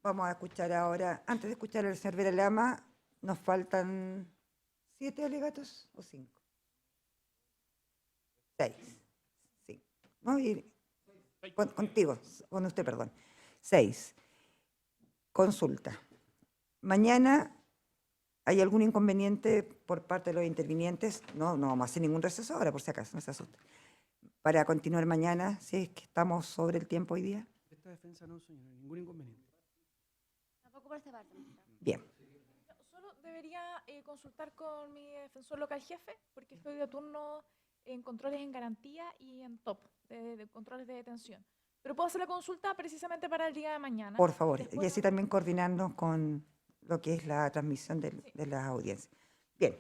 Vamos a escuchar ahora, antes de escuchar al señor Vera Lama, nos faltan 7 alegatos o 5. 6. Sí. Vamos a ir contigo, con usted, perdón. 6. Consulta. Mañana, ¿hay algún inconveniente por parte de los intervinientes? No, no vamos a hacer ningún receso ahora, por si acaso, no se asusten. Para continuar mañana, si es que estamos sobre el tiempo hoy día. Esta defensa no, señora, ningún inconveniente. Tampoco por esta parte, magistrado. Bien. Solo debería consultar con mi defensor local jefe, porque estoy de turno en controles en garantía y en top, de controles de detención. Pero puedo hacer la consulta precisamente para el día de mañana. Por favor, Después y así también coordinarnos con lo que es la transmisión de las audiencias. Bien.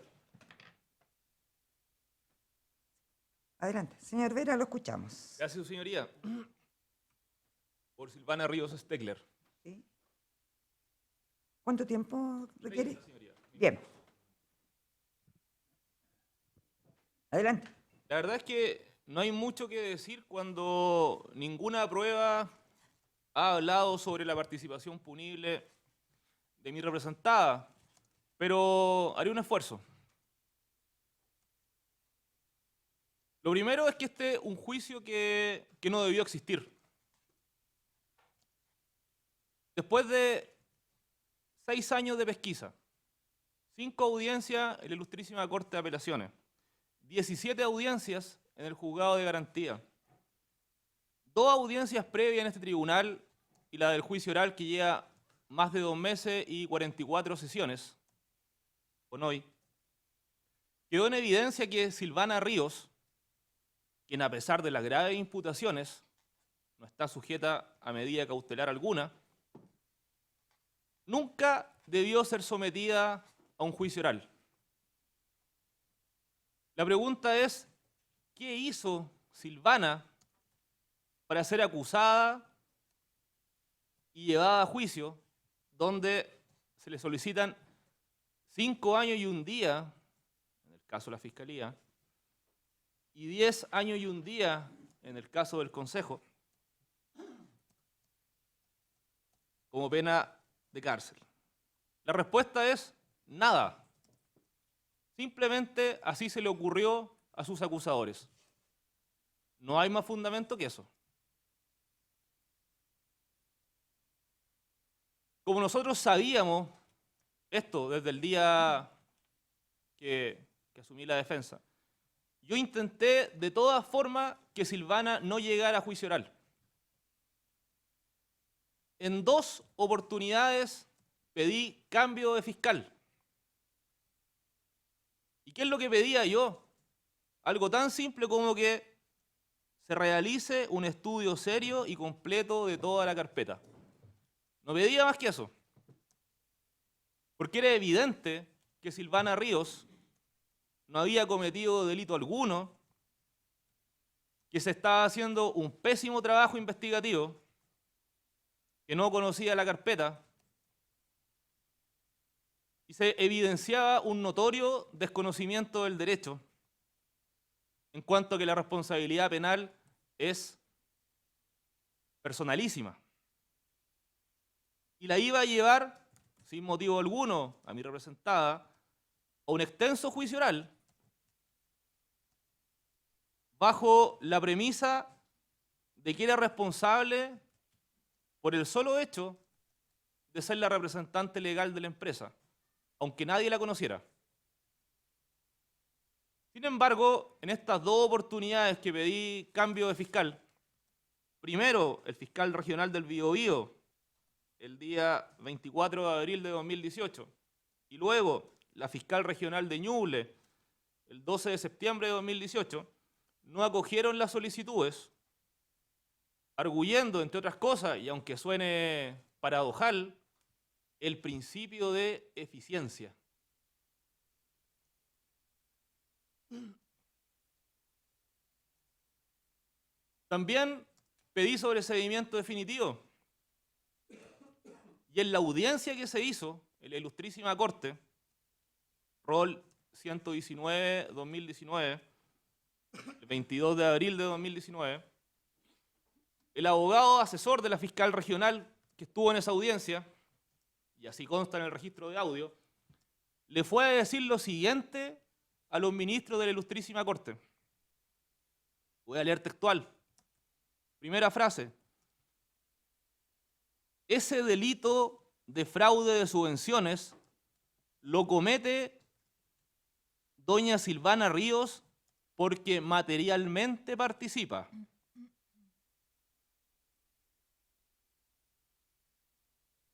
Adelante. Señor Vera, lo escuchamos. Gracias, señoría. Por Silvana Ríos Stegler. ¿Sí? ¿Cuánto tiempo requiere? 30, señoría. Bien. Adelante. La verdad es que no hay mucho que decir cuando ninguna prueba ha hablado sobre la participación punible de mi representada, pero haré un esfuerzo. Lo primero es que este es un juicio que no debió existir. Después de 6 años de pesquisa, 5 audiencias en la Ilustrísima Corte de Apelaciones, 17 audiencias en el Juzgado de Garantía, 2 audiencias previas en este tribunal y la del juicio oral que lleva más de 2 meses y 44 sesiones, con hoy, quedó en evidencia que Silvana Ríos, quien a pesar de las graves imputaciones no está sujeta a medida cautelar alguna, nunca debió ser sometida a un juicio oral. La pregunta es, ¿qué hizo Silvana para ser acusada y llevada a juicio, donde se le solicitan 5 años y 1 día, en el caso de la Fiscalía, y 10 años y 1 día, en el caso del Consejo, como pena de cárcel? La respuesta es nada. Simplemente así se le ocurrió a sus acusadores. No hay más fundamento que eso. Como nosotros sabíamos esto desde el día que asumí la defensa, yo intenté de todas formas que Silvana no llegara a juicio oral. En 2 oportunidades pedí cambio de fiscal. ¿Y qué es lo que pedía yo? Algo tan simple como que se realice un estudio serio y completo de toda la carpeta. No pedía más que eso. Porque era evidente que Silvana Ríos no había cometido delito alguno, que se estaba haciendo un pésimo trabajo investigativo, que no conocía la carpeta, y se evidenciaba un notorio desconocimiento del derecho en cuanto a que la responsabilidad penal es personalísima. Y la iba a llevar, sin motivo alguno, a mi representada, a un extenso juicio oral, bajo la premisa de que era responsable por el solo hecho de ser la representante legal de la empresa, aunque nadie la conociera. Sin embargo, en estas 2 oportunidades que pedí cambio de fiscal, primero el fiscal regional del Biobío, el día 24 de abril de 2018, y luego la fiscal regional de Ñuble, el 12 de septiembre de 2018, no acogieron las solicitudes, arguyendo, entre otras cosas, y aunque suene paradojal, el principio de eficiencia. También pedí sobreseimiento definitivo. Y en la audiencia que se hizo en la Ilustrísima Corte, rol 119-2019, el 22 de abril de 2019, el abogado asesor de la fiscal regional que estuvo en esa audiencia, y así consta en el registro de audio, le fue a decir lo siguiente a los ministros de la Ilustrísima Corte. Voy a leer textual. Primera frase. Ese delito de fraude de subvenciones lo comete doña Silvana Ríos porque materialmente participa.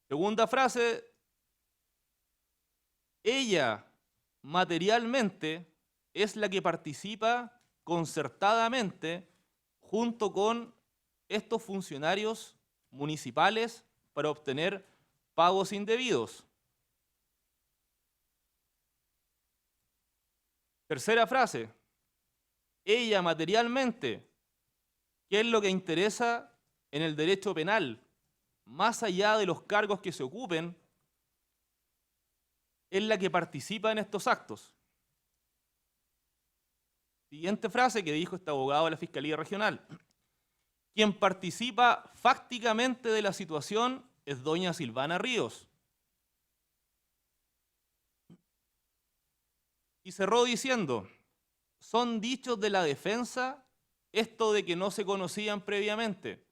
Segunda frase, ella materialmente es la que participa concertadamente junto con estos funcionarios municipales para obtener pagos indebidos. Tercera frase, ella materialmente, ¿qué es lo que interesa en el derecho penal? Más allá de los cargos que se ocupen, es la que participa en estos actos. Siguiente frase que dijo este abogado de la Fiscalía Regional. Quien participa fácticamente de la situación es doña Silvana Ríos. Y cerró diciendo, son dichos de la defensa esto de que no se conocían previamente.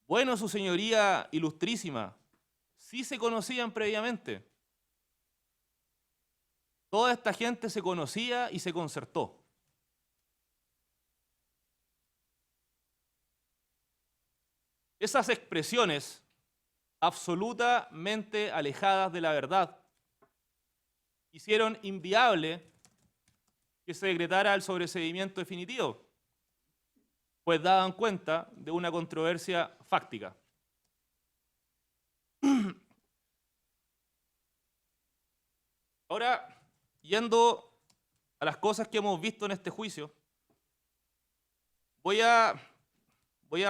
Bueno, su señoría ilustrísima, sí se conocían previamente. Toda esta gente se conocía y se concertó. Esas expresiones absolutamente alejadas de la verdad hicieron inviable que se decretara el sobreseimiento definitivo, pues daban cuenta de una controversia fáctica. Ahora, yendo a las cosas que hemos visto en este juicio, voy a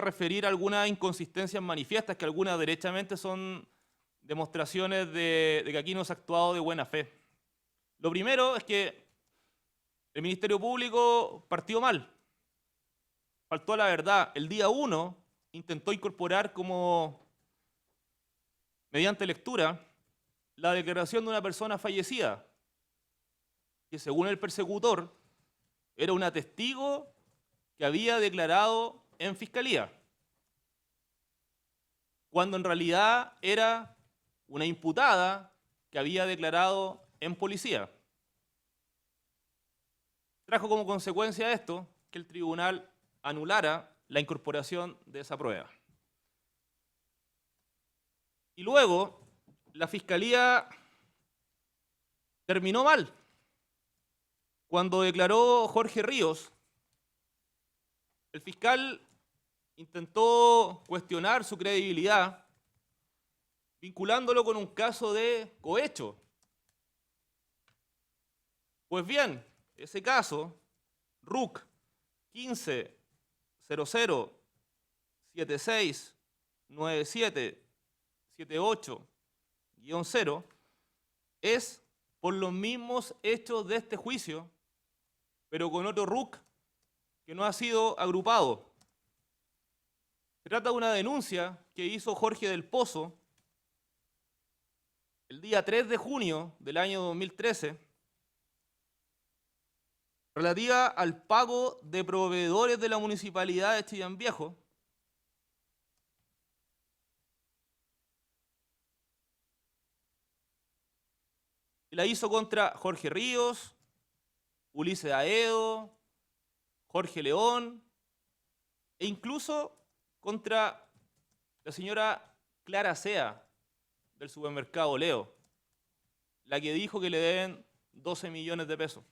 referir algunas inconsistencias manifiestas, que algunas derechamente son demostraciones de que aquí no se ha actuado de buena fe. Lo primero es que el Ministerio Público partió mal, faltó a la verdad. El día 1 intentó incorporar como mediante lectura la declaración de una persona fallecida, que según el persecutor era una testigo que había declarado en fiscalía, cuando en realidad era una imputada que había declarado en policía. Trajo como consecuencia esto que el tribunal anulara la incorporación de esa prueba. Y luego la fiscalía terminó mal. Cuando declaró Jorge Ríos, el fiscal intentó cuestionar su credibilidad vinculándolo con un caso de cohecho. Pues bien, ese caso, RUC 15-00-76-97-78-0, es por los mismos hechos de este juicio, pero con otro RUC que no ha sido agrupado. Se trata de una denuncia que hizo Jorge del Pozo el día 3 de junio del año 2013, relativa al pago de proveedores de la Municipalidad de Chillán Viejo, y la hizo contra Jorge Ríos, Ulises Aedo, Jorge León, e incluso contra la señora Clara Sea, del supermercado Leo, la que dijo que le deben 12 millones de pesos.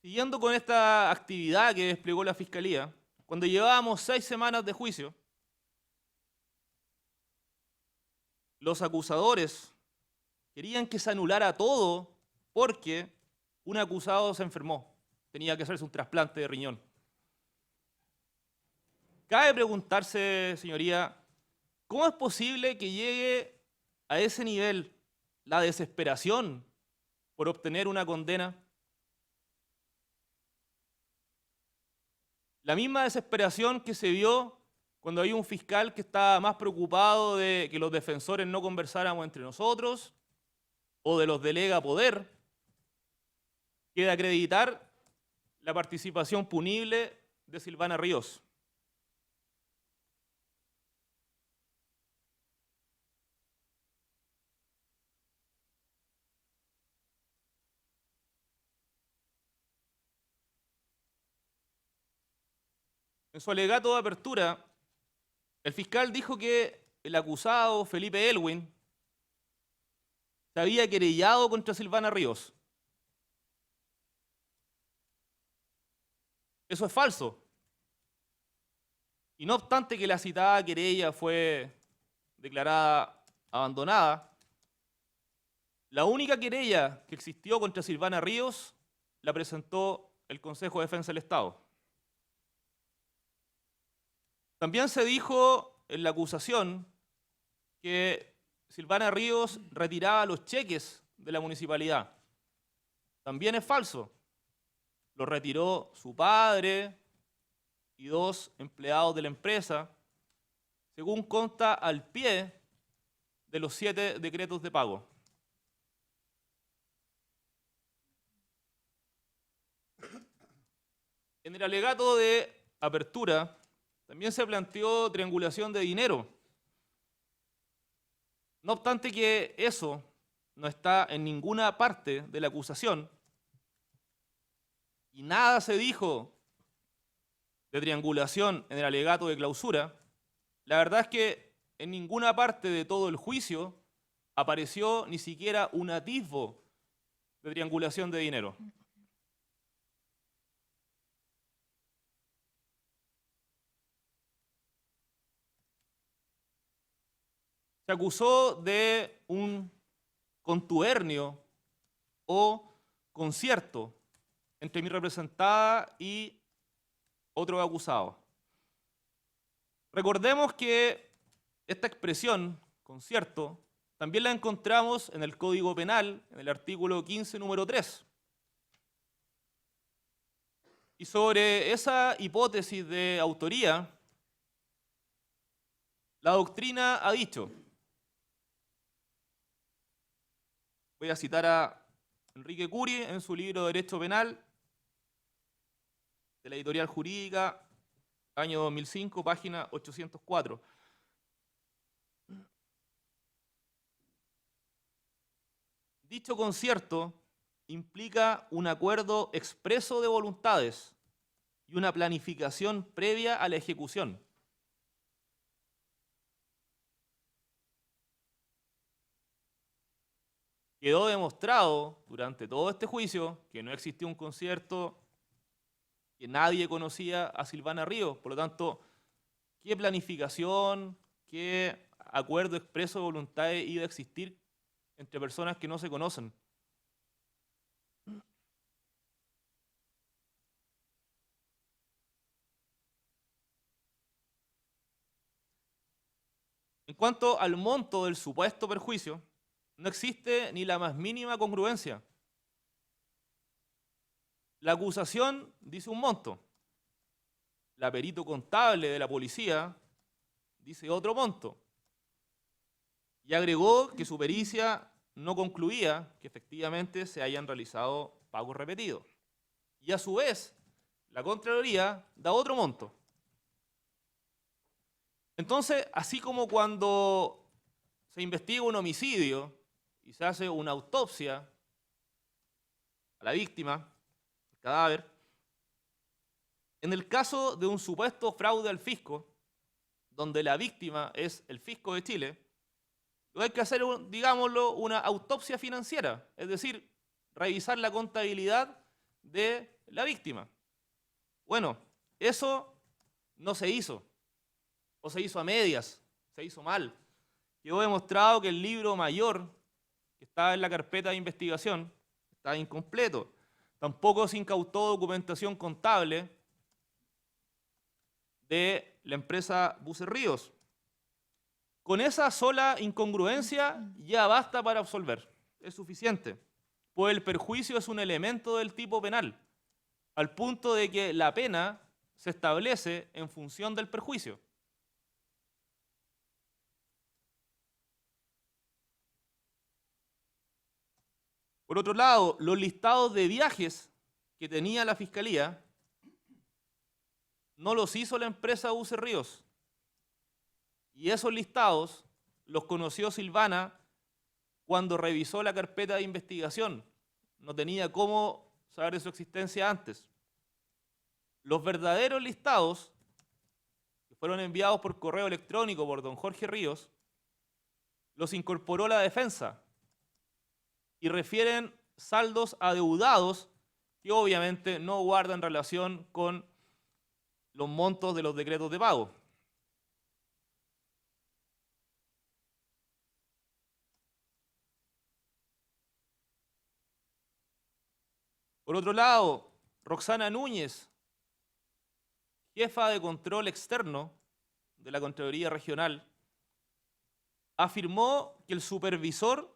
Siguiendo con esta actividad que desplegó la Fiscalía, cuando llevábamos 6 semanas de juicio, los acusadores querían que se anulara todo porque un acusado se enfermó, tenía que hacerse un trasplante de riñón. Cabe preguntarse, señoría, ¿cómo es posible que llegue a ese nivel la desesperación por obtener una condena? La misma desesperación que se vio cuando había un fiscal que estaba más preocupado de que los defensores no conversáramos entre nosotros o de los delega poder, que de acreditar la participación punible de Silvana Ríos. En su alegato de apertura, el fiscal dijo que el acusado, Felipe Elwin, se había querellado contra Silvana Ríos. Eso es falso. Y no obstante que la citada querella fue declarada abandonada, la única querella que existió contra Silvana Ríos la presentó el Consejo de Defensa del Estado. También se dijo en la acusación que Silvana Ríos retiraba los cheques de la municipalidad. También es falso. Los retiró su padre y 2 empleados de la empresa, según consta al pie de los 7 decretos de pago. En el alegato de apertura también se planteó triangulación de dinero. No obstante que eso no está en ninguna parte de la acusación y nada se dijo de triangulación en el alegato de clausura, la verdad es que en ninguna parte de todo el juicio apareció ni siquiera un atisbo de triangulación de dinero. Se acusó de un contubernio o concierto entre mi representada y otro acusado. Recordemos que esta expresión, concierto, también la encontramos en el Código Penal, en el artículo 15, número 3. Y sobre esa hipótesis de autoría, la doctrina ha dicho, voy a citar a Enrique Curi en su libro de Derecho Penal, de la editorial jurídica, año 2005, página 804. Dicho concierto implica un acuerdo expreso de voluntades y una planificación previa a la ejecución. Quedó demostrado durante todo este juicio que no existió un concierto, que nadie conocía a Silvana Ríos. Por lo tanto, ¿qué planificación, qué acuerdo expreso de voluntades iba a existir entre personas que no se conocen? En cuanto al monto del supuesto perjuicio, no existe ni la más mínima congruencia. La acusación dice un monto. La perito contable de la policía dice otro monto. Y agregó que su pericia no concluía que efectivamente se hayan realizado pagos repetidos. Y a su vez, la Contraloría da otro monto. Entonces, así como cuando se investiga un homicidio y se hace una autopsia a la víctima, el cadáver, en el caso de un supuesto fraude al fisco, donde la víctima es el fisco de Chile, lo que hay que hacer, digámoslo, una autopsia financiera, es decir, revisar la contabilidad de la víctima. Bueno, eso no se hizo, o se hizo a medias, se hizo mal. Quedó demostrado que el libro mayor que estaba en la carpeta de investigación estaba incompleto. Tampoco se incautó documentación contable de la empresa Buses Ríos. Con esa sola incongruencia ya basta para absolver, es suficiente, pues el perjuicio es un elemento del tipo penal, al punto de que la pena se establece en función del perjuicio. Por otro lado, los listados de viajes que tenía la Fiscalía no los hizo la empresa UC Ríos. Y esos listados los conoció Silvana cuando revisó la carpeta de investigación. No tenía cómo saber de su existencia antes. Los verdaderos listados, que fueron enviados por correo electrónico por don Jorge Ríos, los incorporó la defensa y refieren saldos adeudados que obviamente no guardan relación con los montos de los decretos de pago. Por otro lado, Roxana Núñez, jefa de control externo de la Contraloría Regional, afirmó que el supervisor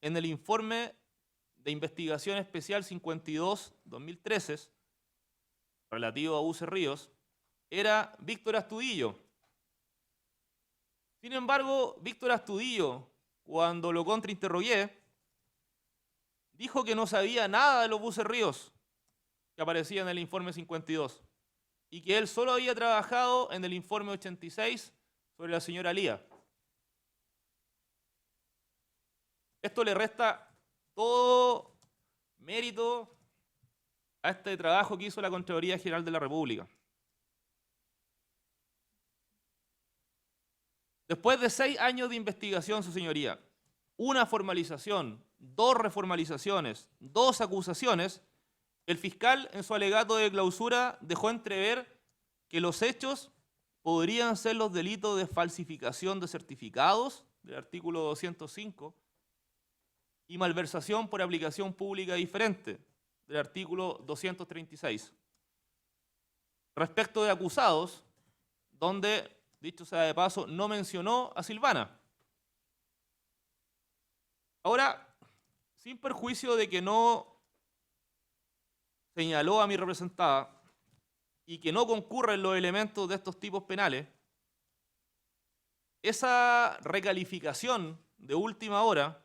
en el informe de investigación especial 52-2013, relativo a UC Ríos, era Víctor Astudillo. Sin embargo, Víctor Astudillo, cuando lo contrainterrogué, dijo que no sabía nada de los buses Ríos que aparecían en el informe 52 y que él solo había trabajado en el informe 86 sobre la señora Lía. Esto le resta todo mérito a este trabajo que hizo la Contraloría General de la República. Después de 6 años de investigación, su señoría, una formalización, 2 reformalizaciones, 2 acusaciones, el fiscal en su alegato de clausura dejó entrever que los hechos podrían ser los delitos de falsificación de certificados, del artículo 205, y malversación por aplicación pública diferente, del artículo 236. Respecto de acusados, donde, dicho sea de paso, no mencionó a Silvana. Ahora, sin perjuicio de que no señaló a mi representada y que no concurren los elementos de estos tipos penales, esa recalificación de última hora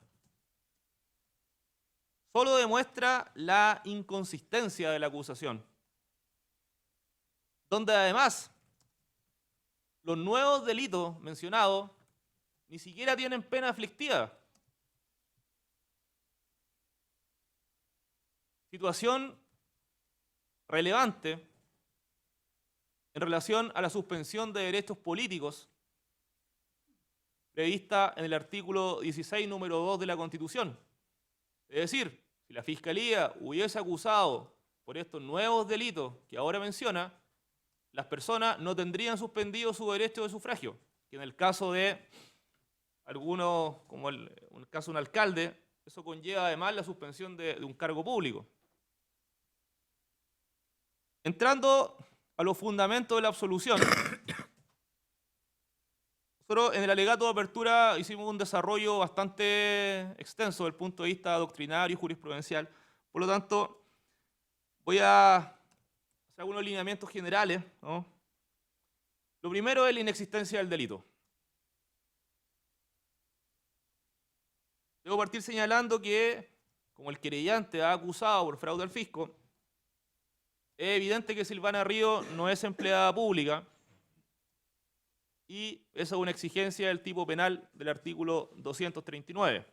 solo demuestra la inconsistencia de la acusación, donde además los nuevos delitos mencionados ni siquiera tienen pena aflictiva. Situación relevante en relación a la suspensión de derechos políticos prevista en el artículo 16, número 2 de la Constitución. Es decir, si la Fiscalía hubiese acusado por estos nuevos delitos que ahora menciona, las personas no tendrían suspendido su derecho de sufragio, que en el caso de algunos, como en el caso de un alcalde, eso conlleva además la suspensión de un cargo público. Entrando a los fundamentos de la absolución, nosotros en el alegato de apertura hicimos un desarrollo bastante extenso desde el punto de vista doctrinario y jurisprudencial. Por lo tanto, voy a hacer algunos lineamientos generales, ¿no? Lo primero es la inexistencia del delito. Debo partir señalando que, como el querellante ha acusado por fraude al fisco, es evidente que Silvana Ríos no es empleada pública y esa es una exigencia del tipo penal del artículo 239.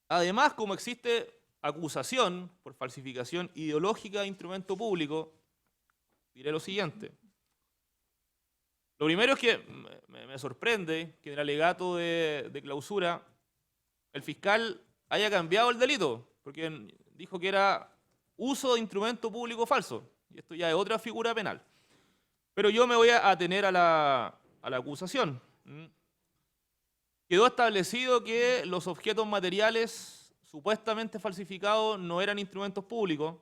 Además, como existe acusación por falsificación ideológica de instrumento público, diré lo siguiente. Lo primero es que me sorprende que en el alegato de clausura el fiscal haya cambiado el delito, porque dijo que era uso de instrumento público falso, y esto ya es otra figura penal. Pero yo me voy a atener a la acusación. Quedó establecido que los objetos materiales supuestamente falsificados no eran instrumentos públicos.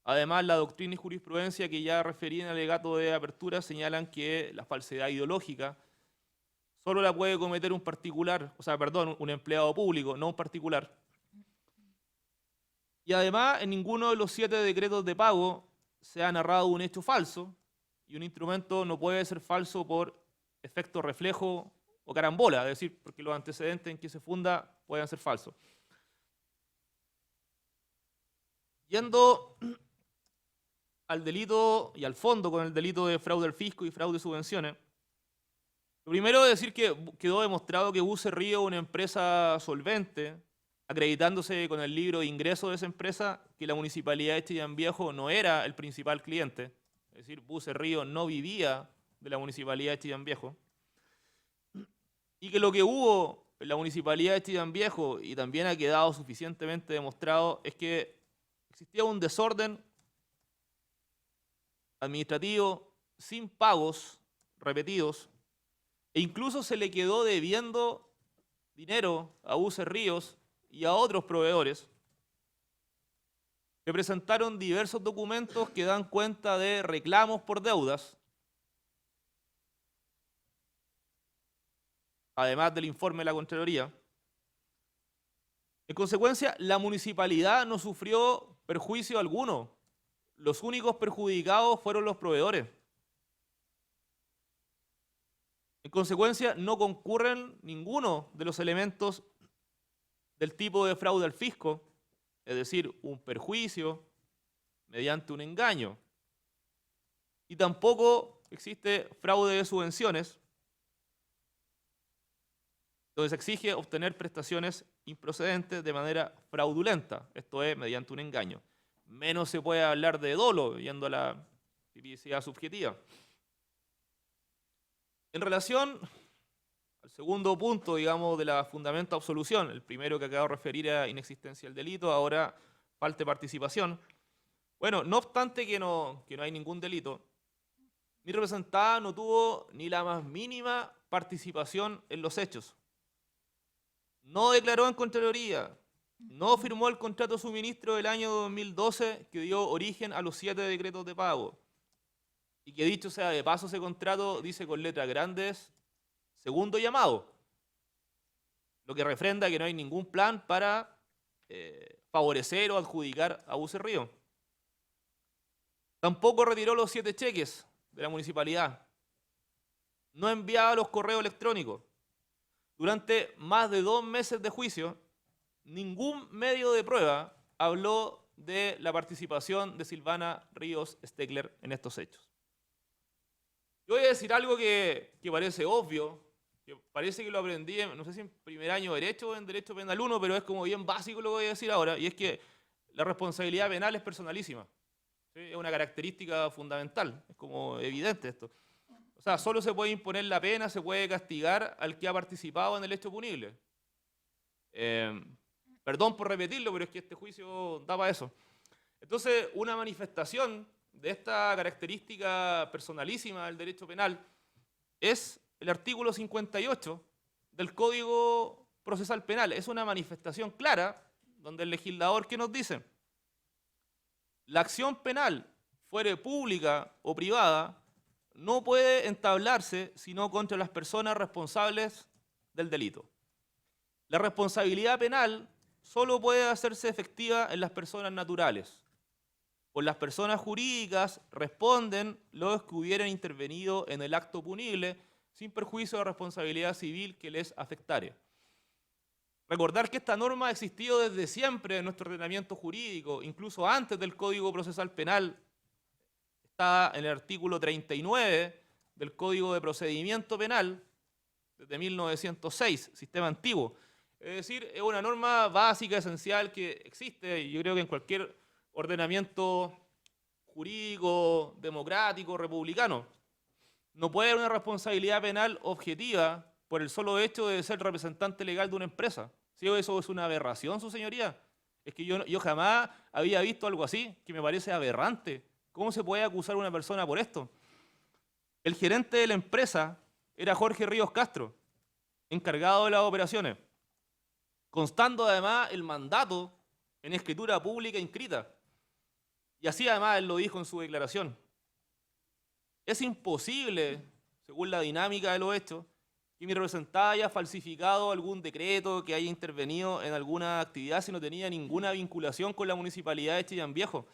Además, la doctrina y jurisprudencia que ya referí en el alegato de apertura señalan que la falsedad ideológica solo la puede cometer un particular, un empleado público, no un particular. Y además, en ninguno de los 7 decretos de pago se ha narrado un hecho falso, y un instrumento no puede ser falso por efecto reflejo o carambola, es decir, porque los antecedentes en que se funda pueden ser falsos. Yendo al delito y al fondo con el delito de fraude al fisco y fraude de subvenciones, lo primero es decir que quedó demostrado que Buce Río es una empresa solvente, acreditándose con el libro de ingresos de esa empresa que la Municipalidad de Chillán Viejo no era el principal cliente, es decir, Buce Río no vivía de la Municipalidad de Chillán Viejo, y que lo que hubo en la Municipalidad de Chillán Viejo, y también ha quedado suficientemente demostrado, es que existía un desorden administrativo sin pagos repetidos, e incluso se le quedó debiendo dinero a Buce Ríos y a otros proveedores que presentaron diversos documentos que dan cuenta de reclamos por deudas, además del informe de la Contraloría. En consecuencia, la municipalidad no sufrió perjuicio alguno. Los únicos perjudicados fueron los proveedores. En consecuencia, no concurren ninguno de los elementos del tipo de fraude al fisco, es decir, un perjuicio mediante un engaño. Y tampoco existe fraude de subvenciones, donde se exige obtener prestaciones improcedentes de manera fraudulenta, esto es, mediante un engaño. Menos se puede hablar de dolo, yendo a la tipicidad subjetiva. En relación al segundo punto, digamos, de la fundamento de absolución, el primero que acabo de referir a inexistencia del delito, ahora falta de participación. Bueno, no obstante que no hay ningún delito, mi representada no tuvo ni la más mínima participación en los hechos. No declaró en Contraloría, no firmó el contrato de suministro del año 2012 que dio origen a los 7 decretos de pago. Y que dicho sea de paso, ese contrato dice con letras grandes, segundo llamado, lo que refrenda que no hay ningún plan para favorecer o adjudicar a Buce Río. Tampoco retiró los 7 cheques de la municipalidad. No enviaba los correos electrónicos. Durante más de 2 meses de juicio, ningún medio de prueba habló de la participación de Silvana Ríos Stekler en estos hechos. Yo voy a decir algo que parece obvio, que parece que lo aprendí, no sé si en primer año de Derecho o en Derecho Penal 1, pero es como bien básico lo que voy a decir ahora, y es que la responsabilidad penal es personalísima. ¿Sí? Es una característica fundamental, es como evidente esto. O sea, solo se puede imponer la pena, se puede castigar al que ha participado en el hecho punible. Perdón por repetirlo, pero es que este juicio da para eso. Entonces, una manifestación de esta característica personalísima del derecho penal es el artículo 58 del Código Procesal Penal. Es una manifestación clara donde el legislador, ¿qué nos dice? La acción penal, fuere pública o privada, no puede entablarse sino contra las personas responsables del delito. La responsabilidad penal solo puede hacerse efectiva en las personas naturales. Por las personas jurídicas responden los que hubieran intervenido en el acto punible sin perjuicio de responsabilidad civil que les afectare. Recordar que esta norma ha existido desde siempre en nuestro ordenamiento jurídico, incluso antes del Código Procesal Penal. Está en el artículo 39 del Código de Procedimiento Penal, desde 1906, sistema antiguo. Es decir, es una norma básica, esencial, que existe, y yo creo que en cualquier ordenamiento jurídico, democrático, republicano. No puede haber una responsabilidad penal objetiva por el solo hecho de ser representante legal de una empresa. ¿Sí? Eso es una aberración, su señoría. Es que yo jamás había visto algo así, que me parece aberrante. ¿Cómo se puede acusar a una persona por esto? El gerente de la empresa era Jorge Ríos Castro, encargado de las operaciones, constando además el mandato en escritura pública inscrita. Y así además él lo dijo en su declaración. Es imposible, según la dinámica de los hechos, que mi representada haya falsificado algún decreto, que haya intervenido en alguna actividad si no tenía ninguna vinculación con la municipalidad de Chillán Viejo.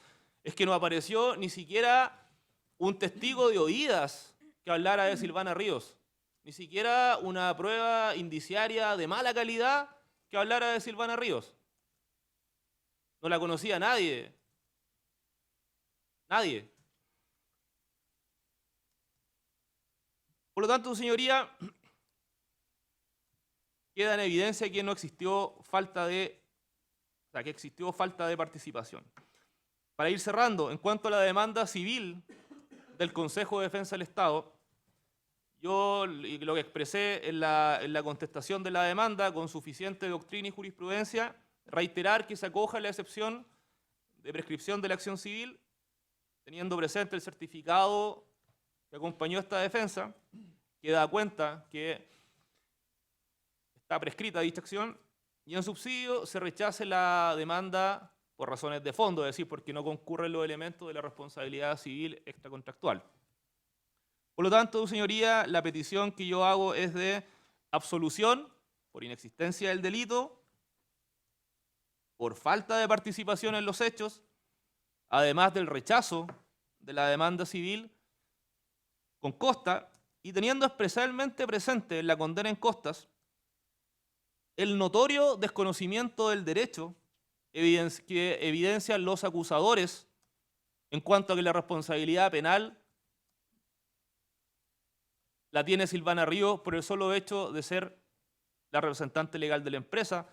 Es que no apareció ni siquiera un testigo de oídas que hablara de Silvana Ríos, ni siquiera una prueba indiciaria de mala calidad que hablara de Silvana Ríos. No la conocía nadie. Nadie. Por lo tanto, señoría, queda en evidencia que no existió falta de, que existió falta de participación. Para ir cerrando, en cuanto a la demanda civil del Consejo de Defensa del Estado, yo lo que expresé en la contestación de la demanda, con suficiente doctrina y jurisprudencia, reiterar que se acoja a la excepción de prescripción de la acción civil, teniendo presente el certificado que acompañó esta defensa, que da cuenta que está prescrita dicha acción, y en subsidio se rechace la demanda por razones de fondo, es decir, porque no concurren los elementos de la responsabilidad civil extracontractual. Por lo tanto, señoría, la petición que yo hago es de absolución por inexistencia del delito, por falta de participación en los hechos, además del rechazo de la demanda civil con costa, y teniendo especialmente presente en la condena en costas el notorio desconocimiento del derecho que evidencian los acusadores en cuanto a que la responsabilidad penal la tiene Silvana Ríos por el solo hecho de ser la representante legal de la empresa,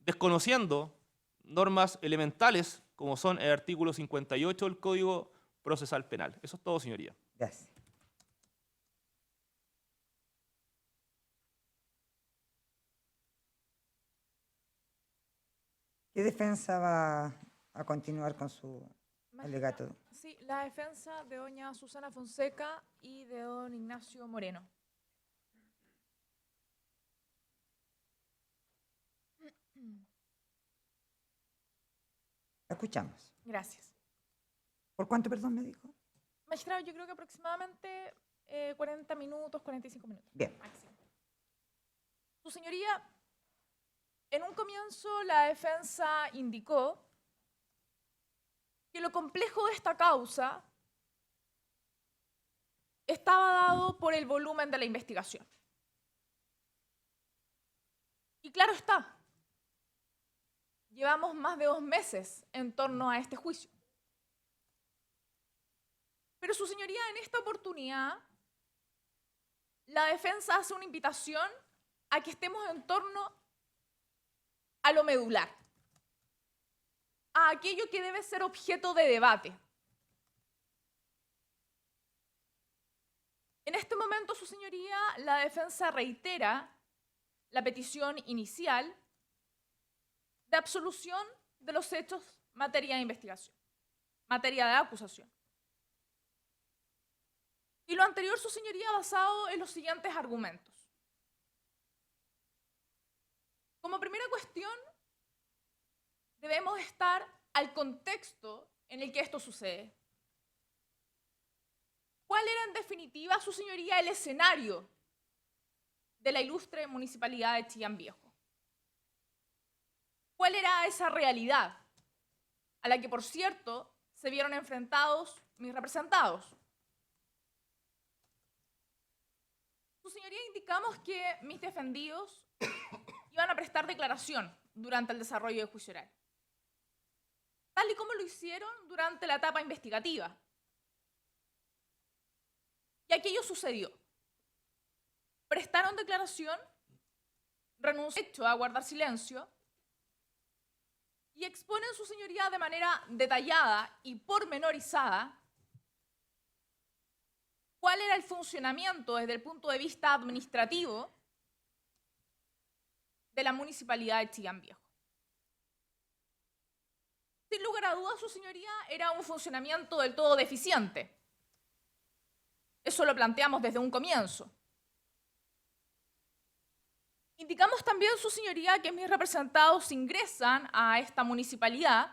desconociendo normas elementales como son el artículo 58 del Código Procesal Penal. Eso es todo, señoría. Gracias. ¿Qué defensa va a continuar con su alegato? Sí, la defensa de doña Susana Fonseca y de don Ignacio Moreno. La escuchamos. Gracias. ¿Por cuánto, perdón, me dijo? Magistrado, yo creo que aproximadamente 40 minutos, 45 minutos. Bien. Máximo. Su señoría, en un comienzo la defensa indicó que lo complejo de esta causa estaba dado por el volumen de la investigación. Y claro está, llevamos más de 2 meses en torno a este juicio. Pero su señoría, en esta oportunidad, la defensa hace una invitación a que estemos en torno a lo medular, a aquello que debe ser objeto de debate. En este momento, su señoría, la defensa reitera la petición inicial de absolución de los hechos materia de investigación, materia de acusación. Y lo anterior, su señoría, basado en los siguientes argumentos. Como primera cuestión, debemos estar al contexto en el que esto sucede. ¿Cuál era, en definitiva, su señoría, el escenario de la ilustre municipalidad de Chillán Viejo? ¿Cuál era esa realidad a la que, por cierto, se vieron enfrentados mis representados? Su señoría, indicamos que mis defendidos iban a prestar declaración durante el desarrollo del juicio oral, tal y como lo hicieron durante la etapa investigativa. Y aquello sucedió. Prestaron declaración, renunciaron a guardar silencio y exponen, su señoría, de manera detallada y pormenorizada cuál era el funcionamiento desde el punto de vista administrativo de la municipalidad de Chillán Viejo. Sin lugar a dudas, su señoría, era un funcionamiento del todo deficiente. Eso lo planteamos desde un comienzo. Indicamos también, su señoría, que mis representados ingresan a esta municipalidad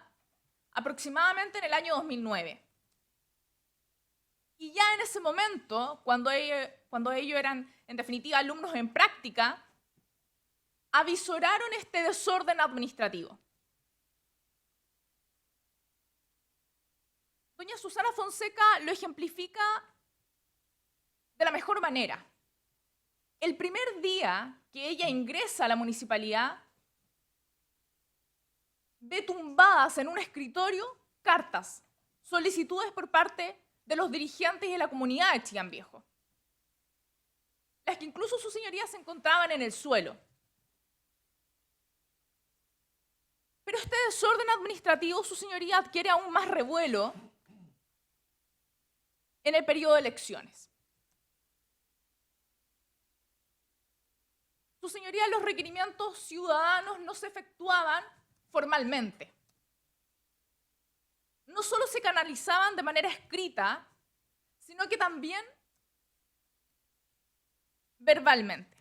aproximadamente en el año 2009. Y ya en ese momento, cuando ellos eran en definitiva alumnos en práctica, avisoraron este desorden administrativo. Doña Susana Fonseca lo ejemplifica de la mejor manera. El primer día que ella ingresa a la municipalidad, ve tumbadas en un escritorio cartas, solicitudes por parte de los dirigentes y de la comunidad de Chillán Viejo, las que incluso su señoría se encontraban en el suelo. Pero este desorden administrativo, su señoría adquiere aún más revuelo en el periodo de elecciones. Su señoría, los requerimientos ciudadanos no se efectuaban formalmente. No solo se canalizaban de manera escrita, sino que también verbalmente.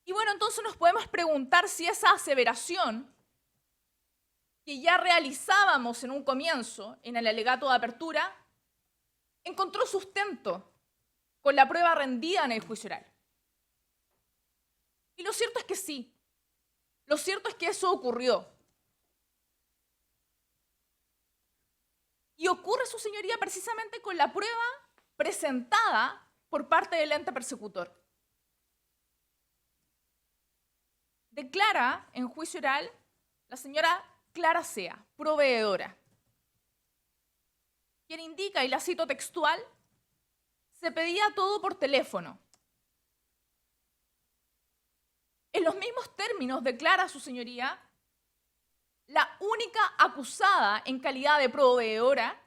Y bueno, entonces nos podemos preguntar si esa aseveración que ya realizábamos en un comienzo, en el alegato de apertura, encontró sustento con la prueba rendida en el juicio oral. Y lo cierto es que sí. Lo cierto es que eso ocurrió. Y ocurre, su señoría, precisamente con la prueba presentada por parte del ente persecutor. Declara en juicio oral la señora Clara Sea, proveedora, quien indica, y la cito textual, se pedía todo por teléfono. En los mismos términos declara su señoría la única acusada en calidad de proveedora,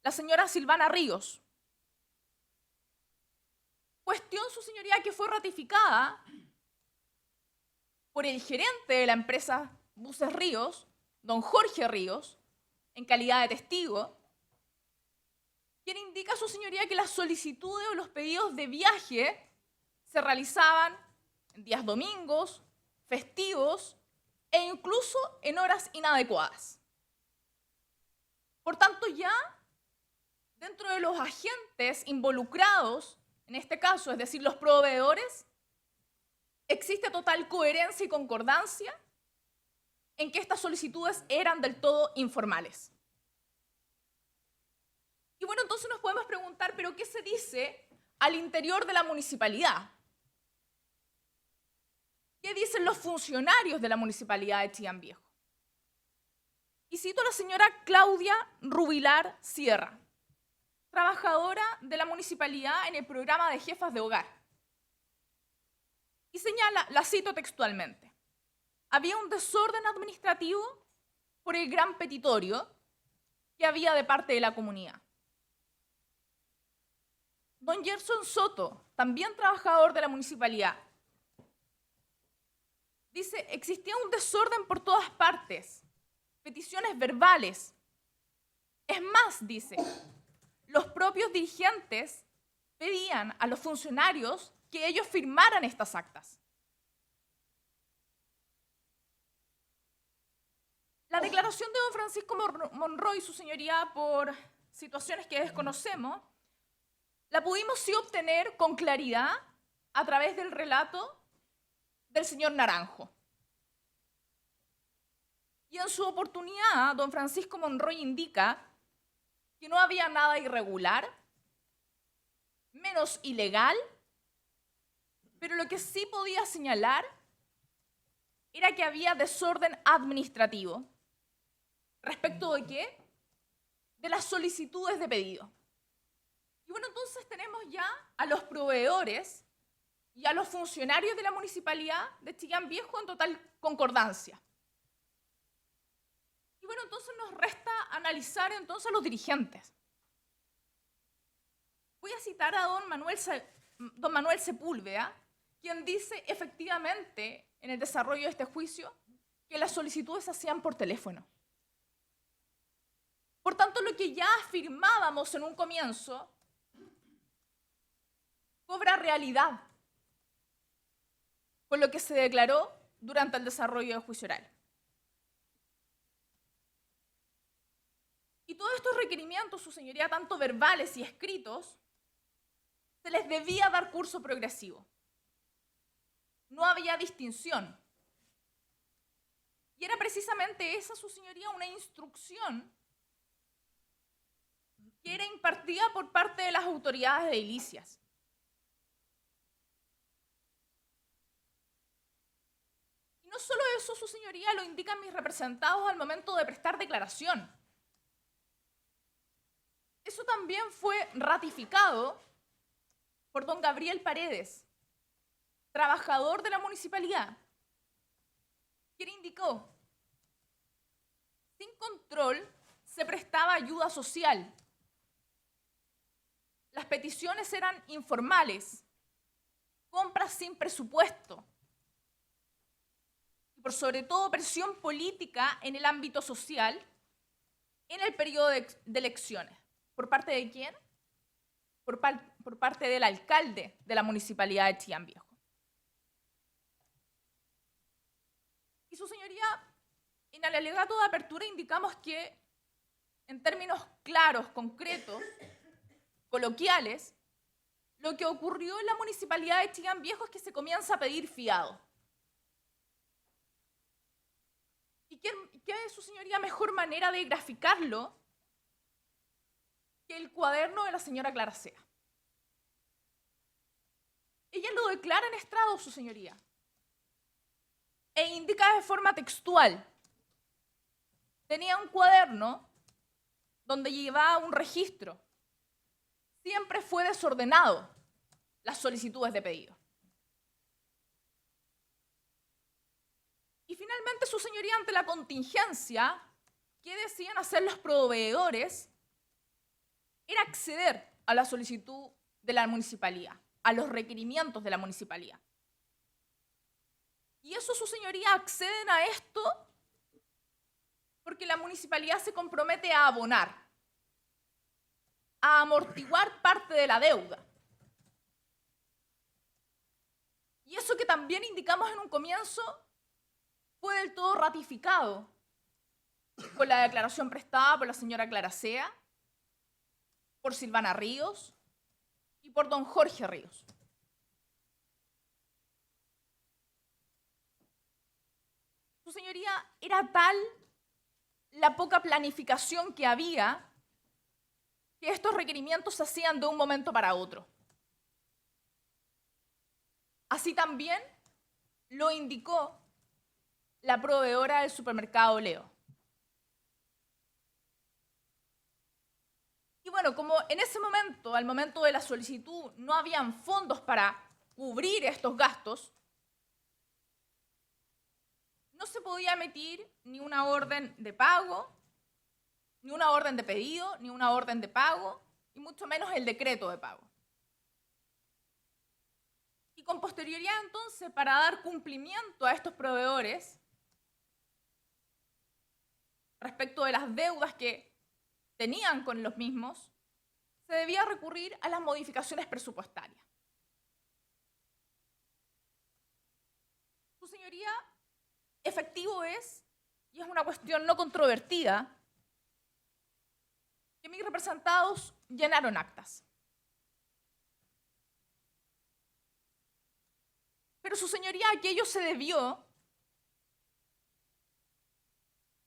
la señora Silvana Ríos. Cuestión, su señoría, que fue ratificada por el gerente de la empresa Buses Ríos, don Jorge Ríos, en calidad de testigo, quien indica a su señoría que las solicitudes o los pedidos de viaje se realizaban en días domingos, festivos e incluso en horas inadecuadas. Por tanto, ya dentro de los agentes involucrados, en este caso, es decir, los proveedores, existe total coherencia y concordancia en que estas solicitudes eran del todo informales. Y bueno, entonces nos podemos preguntar, ¿pero qué se dice al interior de la municipalidad? ¿Qué dicen los funcionarios de la municipalidad de Chillán Viejo? Y cito a la señora Claudia Rubilar Sierra, trabajadora de la municipalidad en el programa de jefas de hogar. Y señala, la cito textualmente, había un desorden administrativo por el gran petitorio que había de parte de la comunidad. Don Gerson Soto, también trabajador de la municipalidad, dice, existía un desorden por todas partes, peticiones verbales. Es más, dice, los propios dirigentes pedían a los funcionarios que ellos firmaran estas actas. La declaración de don Francisco Monroy, su señoría, por situaciones que desconocemos, la pudimos sí obtener con claridad a través del relato del señor Naranjo. Y en su oportunidad, don Francisco Monroy indica que no había nada irregular, menos ilegal, pero lo que sí podía señalar era que había desorden administrativo. ¿Respecto de qué? De las solicitudes de pedido. Y bueno, entonces tenemos ya a los proveedores y a los funcionarios de la municipalidad de Chillán Viejo en total concordancia. Y bueno, entonces nos resta analizar entonces a los dirigentes. Voy a citar a don Manuel Sepúlveda, quien dice efectivamente en el desarrollo de este juicio que las solicitudes se hacían por teléfono. Por tanto, lo que ya afirmábamos en un comienzo cobra realidad con lo que se declaró durante el desarrollo del juicio oral. Y todos estos requerimientos, su señoría, tanto verbales y escritos, se les debía dar curso progresivo. No había distinción. Y era precisamente esa, su señoría, una instrucción que era impartida por parte de las autoridades edilicias. Y no solo eso, su señoría, lo indican mis representados al momento de prestar declaración. Eso también fue ratificado por don Gabriel Paredes, trabajador de la municipalidad, quien indicó: sin control se prestaba ayuda social. Las peticiones eran informales, compras sin presupuesto y por sobre todo presión política en el ámbito social en el periodo de elecciones. ¿Por parte de quién? Por parte del alcalde de la municipalidad de Chillán Viejo. Y su señoría, en el alegato de apertura indicamos que, en términos claros, concretos, coloquiales, lo que ocurrió en la municipalidad de Chillán Viejo es que se comienza a pedir fiado. ¿Y qué es, su señoría, mejor manera de graficarlo que el cuaderno de la señora Claracea? Ella lo declara en estrado, su señoría, e indica de forma textual. Tenía un cuaderno donde llevaba un registro. Siempre fue desordenado las solicitudes de pedido. Y finalmente, su señoría, ante la contingencia, ¿qué decían hacer los proveedores? Era acceder a la solicitud de la municipalidad, a los requerimientos de la municipalidad. Y eso, su señoría, acceden a esto porque la municipalidad se compromete a abonar, a amortiguar parte de la deuda. Y eso que también indicamos en un comienzo fue del todo ratificado con la declaración prestada por la señora Claracea, por Silvana Ríos y por don Jorge Ríos. Su señoría, era tal la poca planificación que había que estos requerimientos se hacían de un momento para otro. Así también lo indicó la proveedora del supermercado Leo. Y bueno, como en ese momento, al momento de la solicitud, no habían fondos para cubrir estos gastos, no se podía emitir ni una orden de pago, ni una orden de pedido, ni una orden de pago, y mucho menos el decreto de pago. Y con posterioridad, entonces, para dar cumplimiento a estos proveedores, respecto de las deudas que tenían con los mismos, se debía recurrir a las modificaciones presupuestarias. Su señoría, efectivo es, y es una cuestión no controvertida, que mis representados llenaron actas. Pero, su señoría, aquello se debió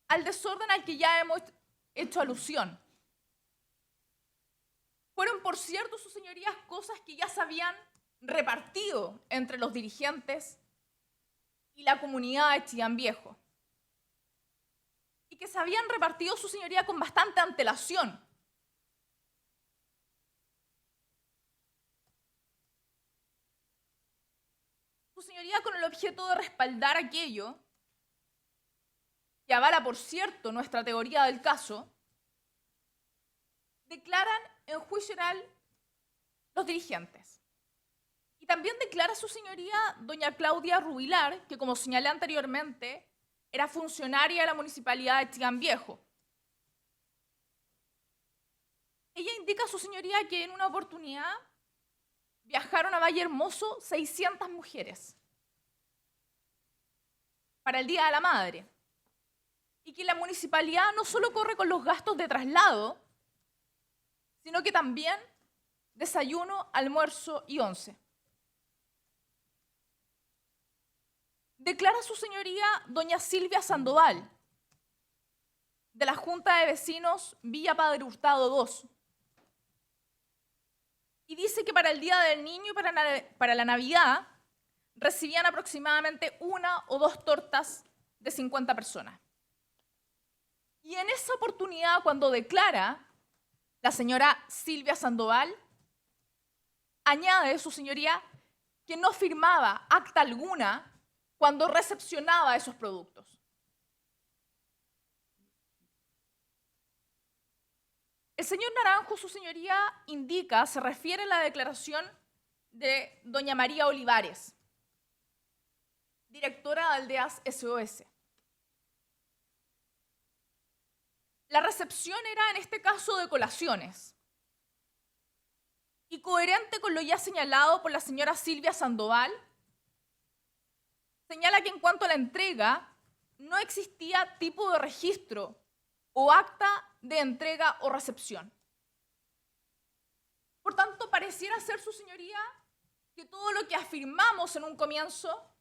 al desorden al que ya hemos hecho alusión. Fueron, por cierto, sus señorías, cosas que ya se habían repartido entre los dirigentes y la comunidad de Chillán Viejo. Y que se habían repartido, su señoría, con bastante antelación. Su señoría, con el objeto de respaldar aquello, que avala, por cierto, nuestra teoría del caso, declaran en juicio oral los dirigentes. Y también declara, su señoría, doña Claudia Rubilar, que, como señalé anteriormente, era funcionaria de la municipalidad de Chillán Viejo. Ella indica, su señoría, que en una oportunidad viajaron a Valle Hermoso 600 mujeres para el Día de la Madre. Y que la municipalidad no solo corre con los gastos de traslado, sino que también desayuno, almuerzo y once. Declara su señoría doña Silvia Sandoval, de la Junta de Vecinos Villa Padre Hurtado 2. Y dice que para el Día del Niño y para la Navidad recibían aproximadamente 1 o 2 tortas de 50 personas. Y en esa oportunidad, cuando declara la señora Silvia Sandoval, añade su señoría que no firmaba acta alguna cuando recepcionaba esos productos. El señor Naranjo, su señoría, indica, se refiere a la declaración de doña María Olivares, directora de Aldeas SOS. La recepción era, en este caso, de colaciones. Y coherente con lo ya señalado por la señora Silvia Sandoval, señala que en cuanto a la entrega, no existía tipo de registro o acta de entrega o recepción. Por tanto, pareciera ser, su señoría, que todo lo que afirmamos en un comienzo,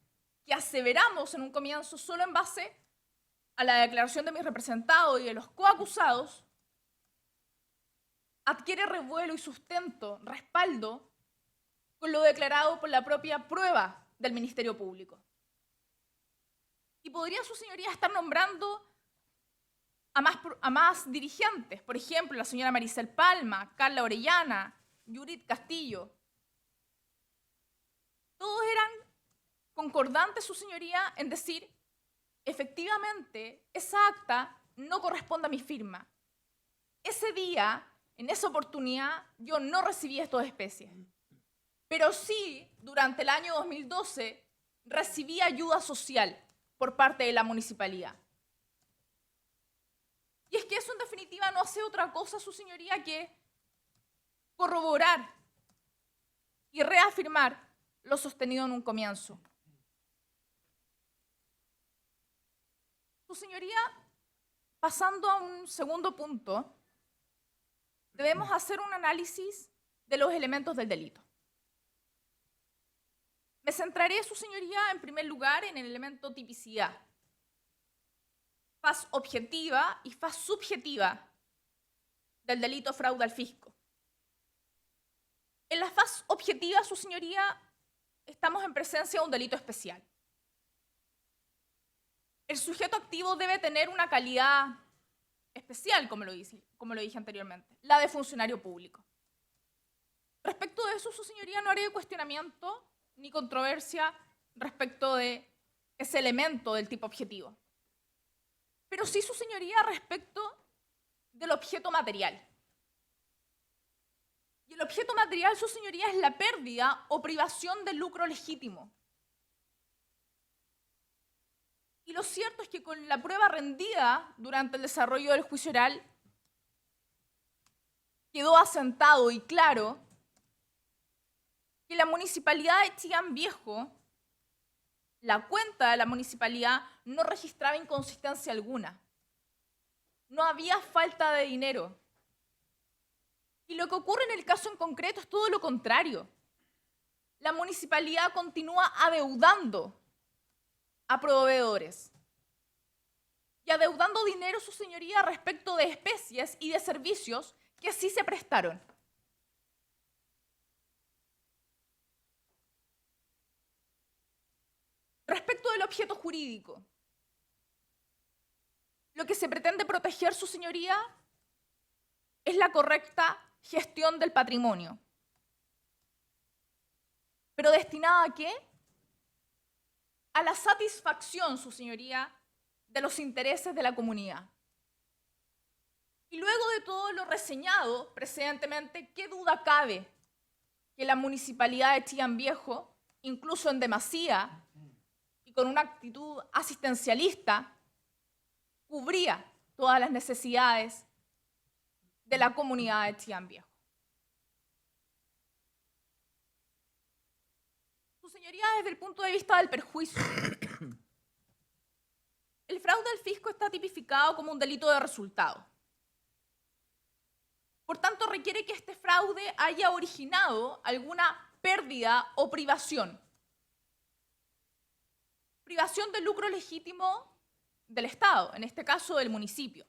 que aseveramos en un comienzo solo en base a la declaración de mis representados y de los coacusados, adquiere revuelo y sustento, respaldo, con lo declarado por la propia prueba del Ministerio Público. Y podría su señoría estar nombrando a más dirigentes, por ejemplo, la señora Maricel Palma, Carla Orellana, Judith Castillo. Todos eran concordantes, su señoría, en decir, efectivamente, esa acta no corresponde a mi firma. Ese día, en esa oportunidad, yo no recibí estas especies. Pero sí, durante el año 2012, recibí ayuda social por parte de la municipalidad. Y es que eso, en definitiva, no hace otra cosa, su señoría, que corroborar y reafirmar lo sostenido en un comienzo. Su señoría, pasando a un segundo punto, debemos hacer un análisis de los elementos del delito. Me centraré, su señoría, en primer lugar en el elemento tipicidad, faz objetiva y faz subjetiva del delito fraude al fisco. En la faz objetiva, su señoría, estamos en presencia de un delito especial. El sujeto activo debe tener una calidad especial, como lo dije anteriormente, la de funcionario público. Respecto de eso, su señoría, no haré cuestionamiento ni controversia respecto de ese elemento del tipo objetivo. Pero sí, su señoría, respecto del objeto material. Y el objeto material, su señoría, es la pérdida o privación del lucro legítimo. Y lo cierto es que con la prueba rendida durante el desarrollo del juicio oral, quedó asentado y claro que la municipalidad de Chillán Viejo, la cuenta de la municipalidad, no registraba inconsistencia alguna. No había falta de dinero. Y lo que ocurre en el caso en concreto es todo lo contrario. La municipalidad continúa adeudando a proveedores y adeudando dinero, su señoría, respecto de especies y de servicios que sí se prestaron. Respecto del objeto jurídico, lo que se pretende proteger, su señoría, es la correcta gestión del patrimonio. ¿Pero destinada a qué? A la satisfacción, su señoría, de los intereses de la comunidad. Y luego de todo lo reseñado precedentemente, ¿qué duda cabe que la municipalidad de Chillán Viejo, incluso en demasía y con una actitud asistencialista, cubría todas las necesidades de la comunidad de Chillán Viejo? Su señoría, desde el punto de vista del perjuicio, el fraude al fisco está tipificado como un delito de resultado. Por tanto, requiere que este fraude haya originado alguna pérdida o privación. Privación del lucro legítimo del Estado, en este caso del municipio.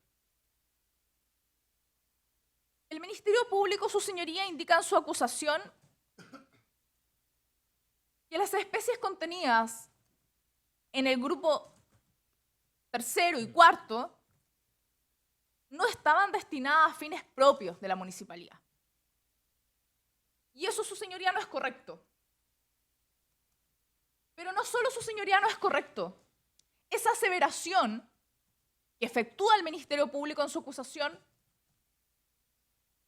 El Ministerio Público, su señoría, indica en su acusación que las especies contenidas en el grupo tercero y cuarto no estaban destinadas a fines propios de la municipalidad. Y eso, su señoría, no es correcto. Pero no solo, su señoría, no es correcto. Esa aseveración que efectúa el Ministerio Público en su acusación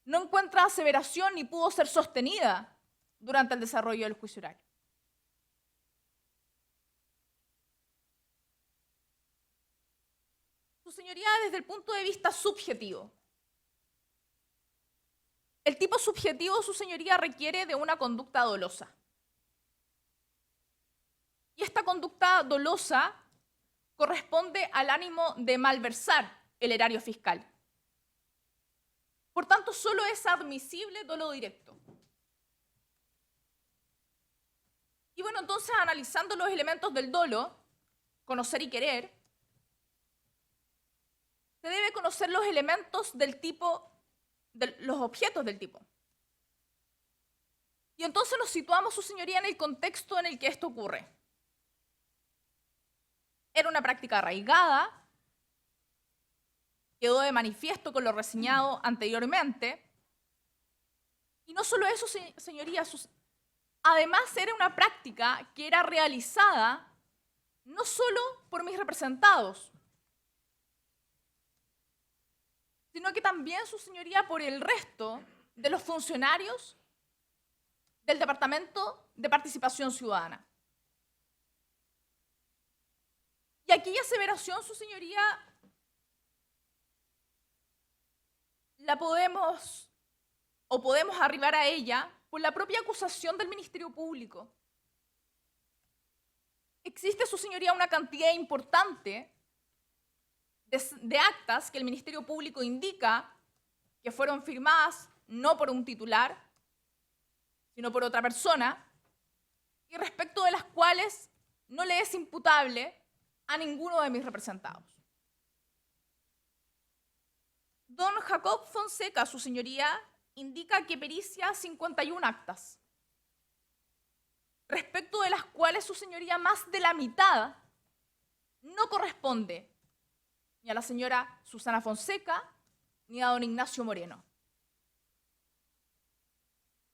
no encuentra aseveración ni pudo ser sostenida durante el desarrollo del juicio oral. Su señoría, desde el punto de vista subjetivo. El tipo subjetivo, su señoría, requiere de una conducta dolosa. Y esta conducta dolosa corresponde al ánimo de malversar el erario fiscal. Por tanto, solo es admisible dolo directo. Y bueno, entonces, analizando los elementos del dolo, conocer y querer, se debe conocer los elementos del tipo, los objetos del tipo. Y entonces nos situamos, su señoría, en el contexto en el que esto ocurre. Era una práctica arraigada, quedó de manifiesto con lo reseñado anteriormente. Y no solo eso, señoría, además era una práctica que era realizada no solo por mis representados, sino que también, su señoría, por el resto de los funcionarios del Departamento de Participación Ciudadana. Y aquella aseveración, su señoría, la podemos arribar a ella por la propia acusación del Ministerio Público. Existe, su señoría, una cantidad importante de actas que el Ministerio Público indica que fueron firmadas no por un titular, sino por otra persona, y respecto de las cuales no le es imputable a ninguno de mis representados. Don Jacob Fonseca, su señoría, indica que pericia 51 actas, respecto de las cuales, su señoría, más de la mitad no corresponde ni a la señora Susana Fonseca ni a don Ignacio Moreno.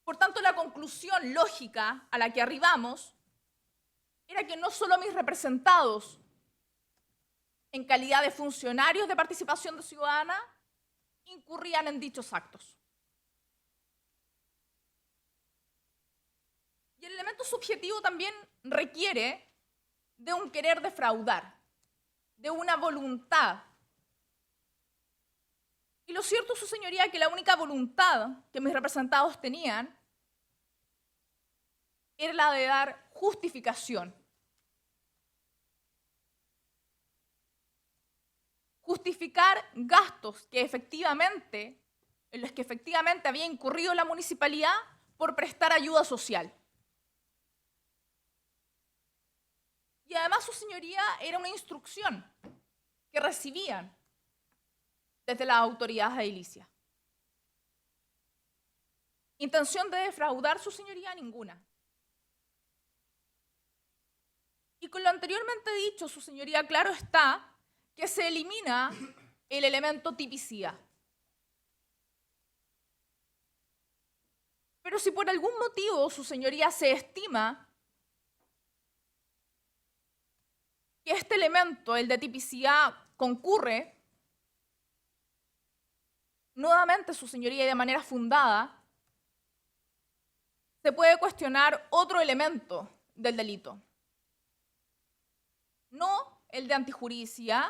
Por tanto, la conclusión lógica a la que arribamos era que no solo mis representados, en calidad de funcionarios de participación ciudadana, incurrían en dichos actos. Y el elemento subjetivo también requiere de un querer defraudar, de una voluntad. Y lo cierto, su señoría, que la única voluntad que mis representados tenían era la de dar justificación. Justificar gastos en los que efectivamente había incurrido la municipalidad por prestar ayuda social. Y además, su señoría, era una instrucción que recibían desde las autoridades edilicias. Intención de defraudar, su señoría, ninguna. Y con lo anteriormente dicho, su señoría, claro está que se elimina el elemento tipicidad. Pero si por algún motivo, su señoría, se estima que este elemento, el de tipicidad, concurre, nuevamente, su señoría, y de manera fundada, se puede cuestionar otro elemento del delito. No el de antijuridicidad,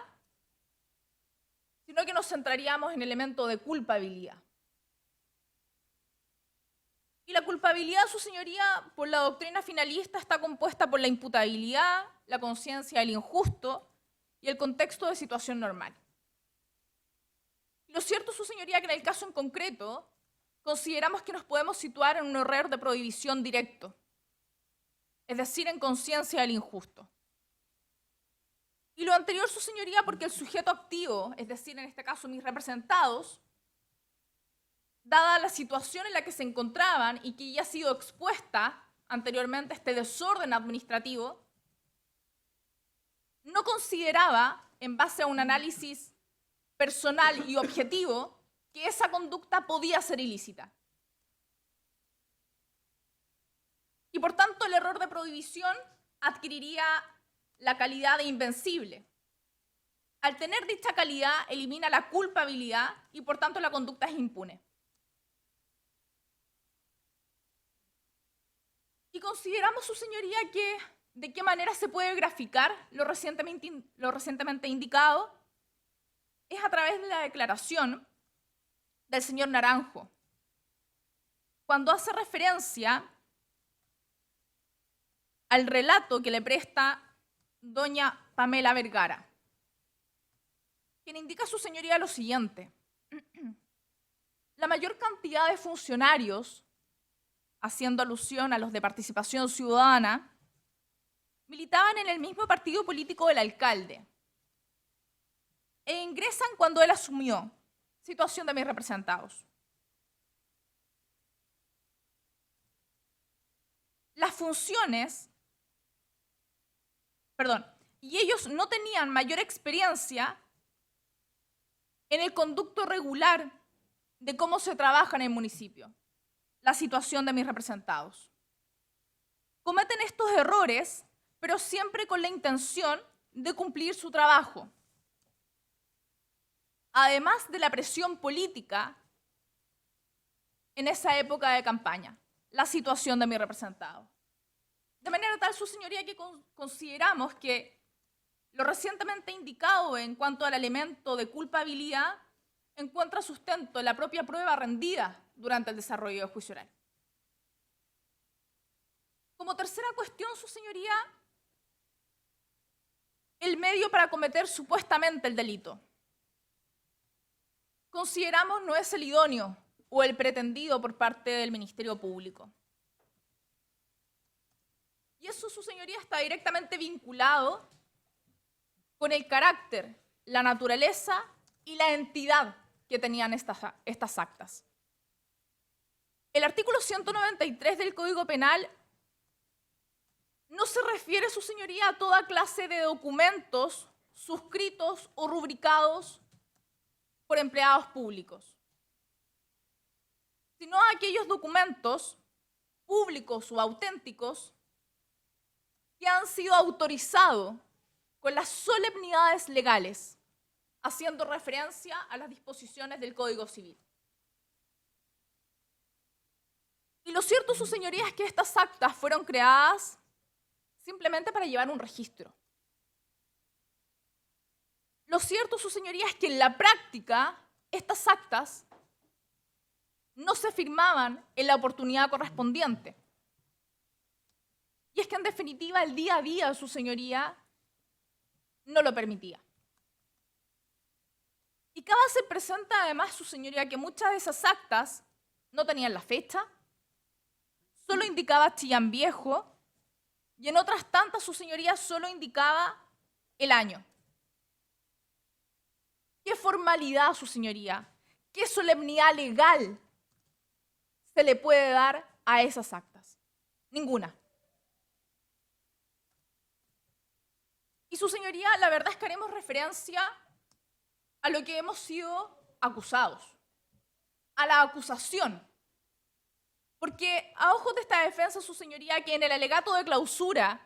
sino que nos centraríamos en el elemento de culpabilidad. Y la culpabilidad, su señoría, por la doctrina finalista, está compuesta por la imputabilidad, la conciencia del injusto y el contexto de situación normal. Y lo cierto, su señoría, que en el caso en concreto, consideramos que nos podemos situar en un error de prohibición directo, es decir, en conciencia del injusto. Y lo anterior, su señoría, porque el sujeto activo, es decir, en este caso mis representados, dada la situación en la que se encontraban y que ya ha sido expuesta anteriormente este desorden administrativo, no consideraba, en base a un análisis personal y objetivo, que esa conducta podía ser ilícita. Y por tanto el error de prohibición adquiriría la calidad de invencible. Al tener dicha calidad, elimina la culpabilidad y por tanto la conducta es impune. Y consideramos, su señoría, que de qué manera se puede graficar lo recientemente indicado es a través de la declaración del señor Naranjo, cuando hace referencia al relato que le presta doña Pamela Vergara, quien indica a su señoría lo siguiente: la mayor cantidad de funcionarios, haciendo alusión a los de participación ciudadana, militaban en el mismo partido político del alcalde e ingresan cuando él asumió, situación de mis representados. Las funciones, y ellos no tenían mayor experiencia en el conducto regular de cómo se trabaja en el municipio, la situación de mis representados. Cometen estos errores, pero siempre con la intención de cumplir su trabajo. Además de la presión política en esa época de campaña, la situación de mi representado. De manera tal, su señoría, que consideramos que lo recientemente indicado en cuanto al elemento de culpabilidad encuentra sustento en la propia prueba rendida durante el desarrollo del juicio oral. Como tercera cuestión, su señoría, el medio para cometer supuestamente el delito. Consideramos no es el idóneo o el pretendido por parte del Ministerio Público. Y eso, su señoría, está directamente vinculado con el carácter, la naturaleza y la entidad que tenían estas actas. El artículo 193 del Código Penal no se refiere, su señoría, a toda clase de documentos suscritos o rubricados por empleados públicos, sino a aquellos documentos públicos o auténticos que han sido autorizados con las solemnidades legales, haciendo referencia a las disposiciones del Código Civil. Y lo cierto, su señoría, es que estas actas fueron creadas simplemente para llevar un registro. Lo cierto, su señoría, es que en la práctica estas actas no se firmaban en la oportunidad correspondiente. Y es que, en definitiva, el día a día, su señoría, no lo permitía. Y cabe hacer presente, además, su señoría, que muchas de esas actas no tenían la fecha, solo indicaba Chillán Viejo, y en otras tantas, su señoría, solo indicaba el año. ¿Qué formalidad, su señoría, qué solemnidad legal se le puede dar a esas actas? Ninguna. Y, su señoría, la verdad es que haremos referencia a lo que hemos sido acusados, a la acusación. Porque a ojos de esta defensa, su señoría, que en el alegato de clausura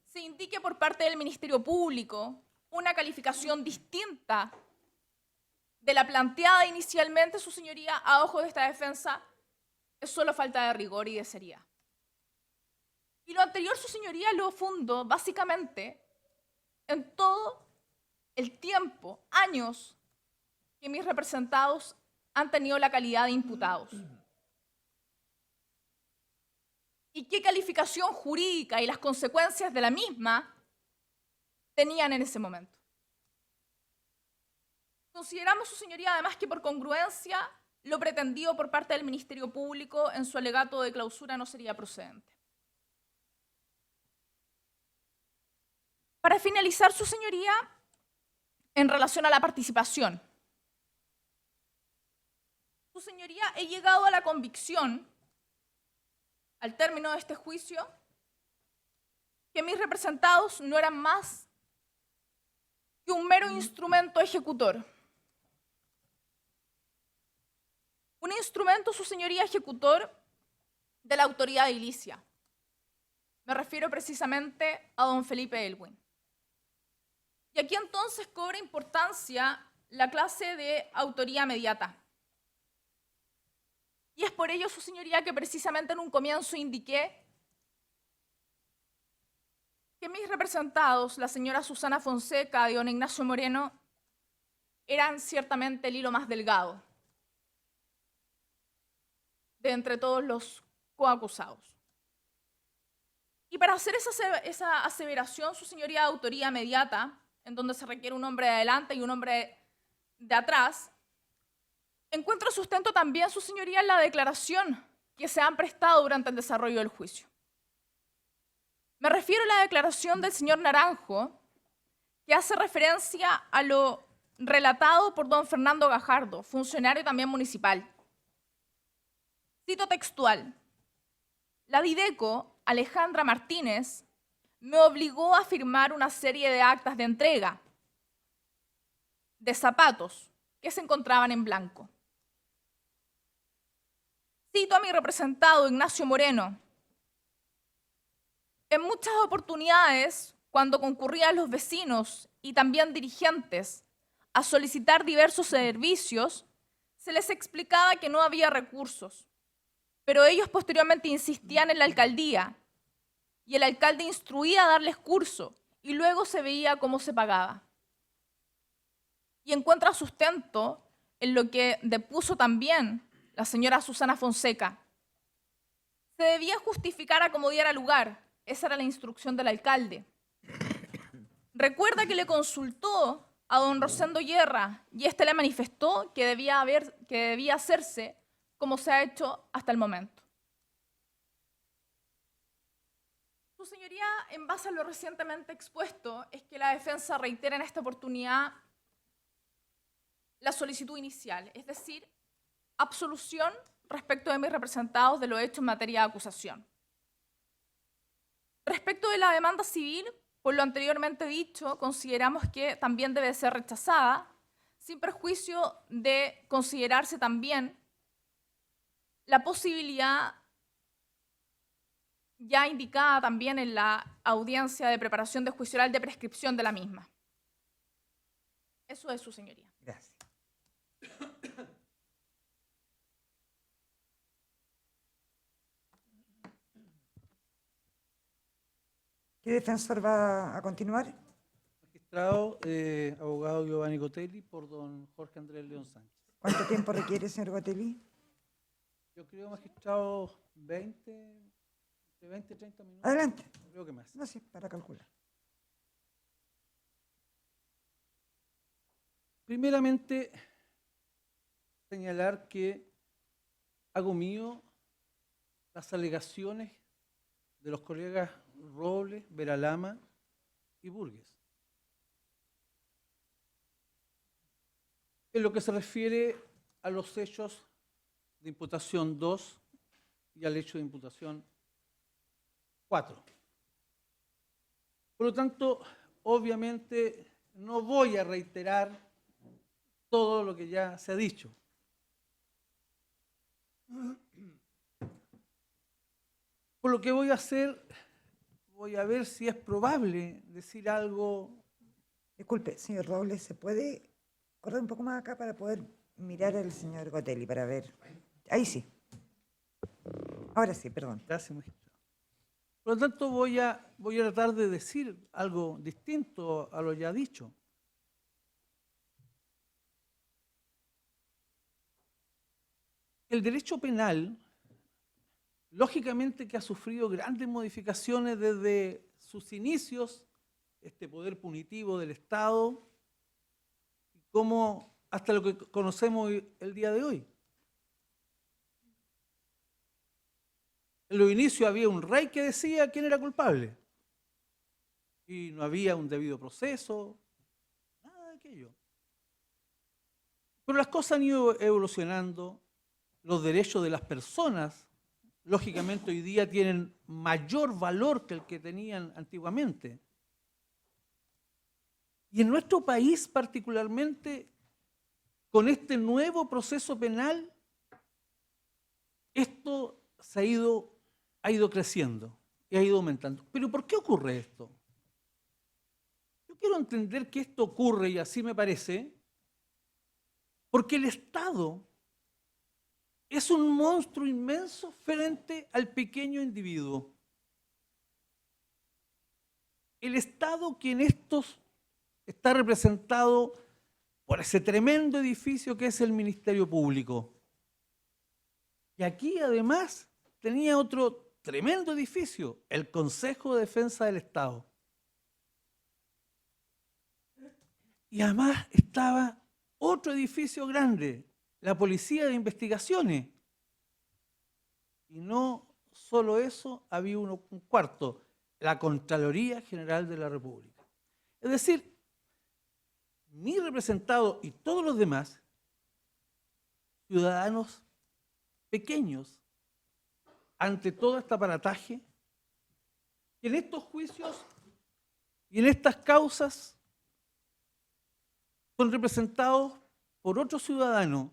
se indique por parte del Ministerio Público una calificación distinta de la planteada inicialmente, su señoría, a ojos de esta defensa, es solo falta de rigor y de seriedad. Y lo anterior, su señoría, lo fundo básicamente en todo el tiempo, años, que mis representados han tenido la calidad de imputados. Y qué calificación jurídica y las consecuencias de la misma tenían en ese momento. Consideramos, su señoría, además, que por congruencia lo pretendido por parte del Ministerio Público en su alegato de clausura no sería procedente. Para finalizar, su señoría, en relación a la participación. Su señoría, he llegado a la convicción, al término de este juicio, que mis representados no eran más que un mero instrumento ejecutor. Un instrumento, su señoría, ejecutor de la autoridad edilicia. Me refiero precisamente a don Felipe Elwin. Y aquí entonces cobra importancia la clase de autoría mediata. Y es por ello, su señoría, que precisamente en un comienzo indiqué que mis representados, la señora Susana Fonseca y don Ignacio Moreno, eran ciertamente el hilo más delgado de entre todos los coacusados. Y para hacer esa aseveración, su señoría, de autoría mediata, en donde se requiere un hombre de adelante y un hombre de atrás, encuentro sustento también, su señoría, en la declaración que se han prestado durante el desarrollo del juicio. Me refiero a la declaración del señor Naranjo, que hace referencia a lo relatado por don Fernando Gajardo, funcionario también municipal. Cito textual: la Dideco, Alejandra Martínez, me obligó a firmar una serie de actas de entrega de zapatos que se encontraban en blanco. Cito a mi representado Ignacio Moreno: en muchas oportunidades, cuando concurrían los vecinos y también dirigentes a solicitar diversos servicios, se les explicaba que no había recursos, pero ellos posteriormente insistían en la alcaldía y el alcalde instruía a darles curso y luego se veía cómo se pagaba. Y encuentra sustento en lo que depuso también la señora Susana Fonseca. Se debía justificar a como diera lugar. Esa era la instrucción del alcalde. Recuerda que le consultó a don Rosendo Guerra y éste le manifestó que debía hacerse como se ha hecho hasta el momento. Su señoría, en base a lo recientemente expuesto, es que la defensa reitera en esta oportunidad la solicitud inicial, es decir, absolución respecto de mis representados de los hechos en materia de acusación. Respecto de la demanda civil, por lo anteriormente dicho, consideramos que también debe ser rechazada, sin perjuicio de considerarse también la posibilidad ya indicada también en la audiencia de preparación de juicio oral de prescripción de la misma. Eso es, su señoría. Gracias. ¿Qué defensor va a continuar? Magistrado, abogado Giovanni Gotelli, por don Jorge Andrés León Sánchez. ¿Cuánto tiempo requiere, señor Gotelli? Yo creo, magistrado, 20 y 30 minutos. Adelante. Creo que más. No, sí, para calcular. Primeramente, señalar que hago mío las alegaciones de los colegas Robles, Veralama y Burgues. En lo que se refiere a los hechos de imputación 2 y al hecho de imputación 4. Por lo tanto, obviamente no voy a reiterar todo lo que ya se ha dicho. Por lo que voy a hacer, voy a ver si es probable decir algo. Disculpe, señor Robles, ¿se puede correr un poco más acá para poder mirar al señor Gotelli para ver? Ahí sí. Ahora sí, perdón. Gracias, magistrado. Por lo tanto, voy a tratar de decir algo distinto a lo ya dicho. El derecho penal, lógicamente que ha sufrido grandes modificaciones desde sus inicios, este poder punitivo del Estado, como hasta lo que conocemos el día de hoy. En los inicios había un rey que decía quién era culpable. Y no había un debido proceso, nada de aquello. Pero las cosas han ido evolucionando, los derechos de las personas, lógicamente hoy día tienen mayor valor que el que tenían antiguamente. Y en nuestro país particularmente, con este nuevo proceso penal, esto ha ido creciendo y ha ido aumentando. ¿Pero por qué ocurre esto? Yo quiero entender que esto ocurre, y así me parece, porque el Estado es un monstruo inmenso frente al pequeño individuo. El Estado que en estos está representado por ese tremendo edificio que es el Ministerio Público. Y aquí además tenía otro tremendo edificio, el Consejo de Defensa del Estado. Y además estaba otro edificio grande, la Policía de Investigaciones. Y no solo eso, había un cuarto, la Contraloría General de la República. Es decir, mi representado y todos los demás, ciudadanos pequeños, ante todo este aparataje, y en estos juicios y en estas causas son representados por otro ciudadano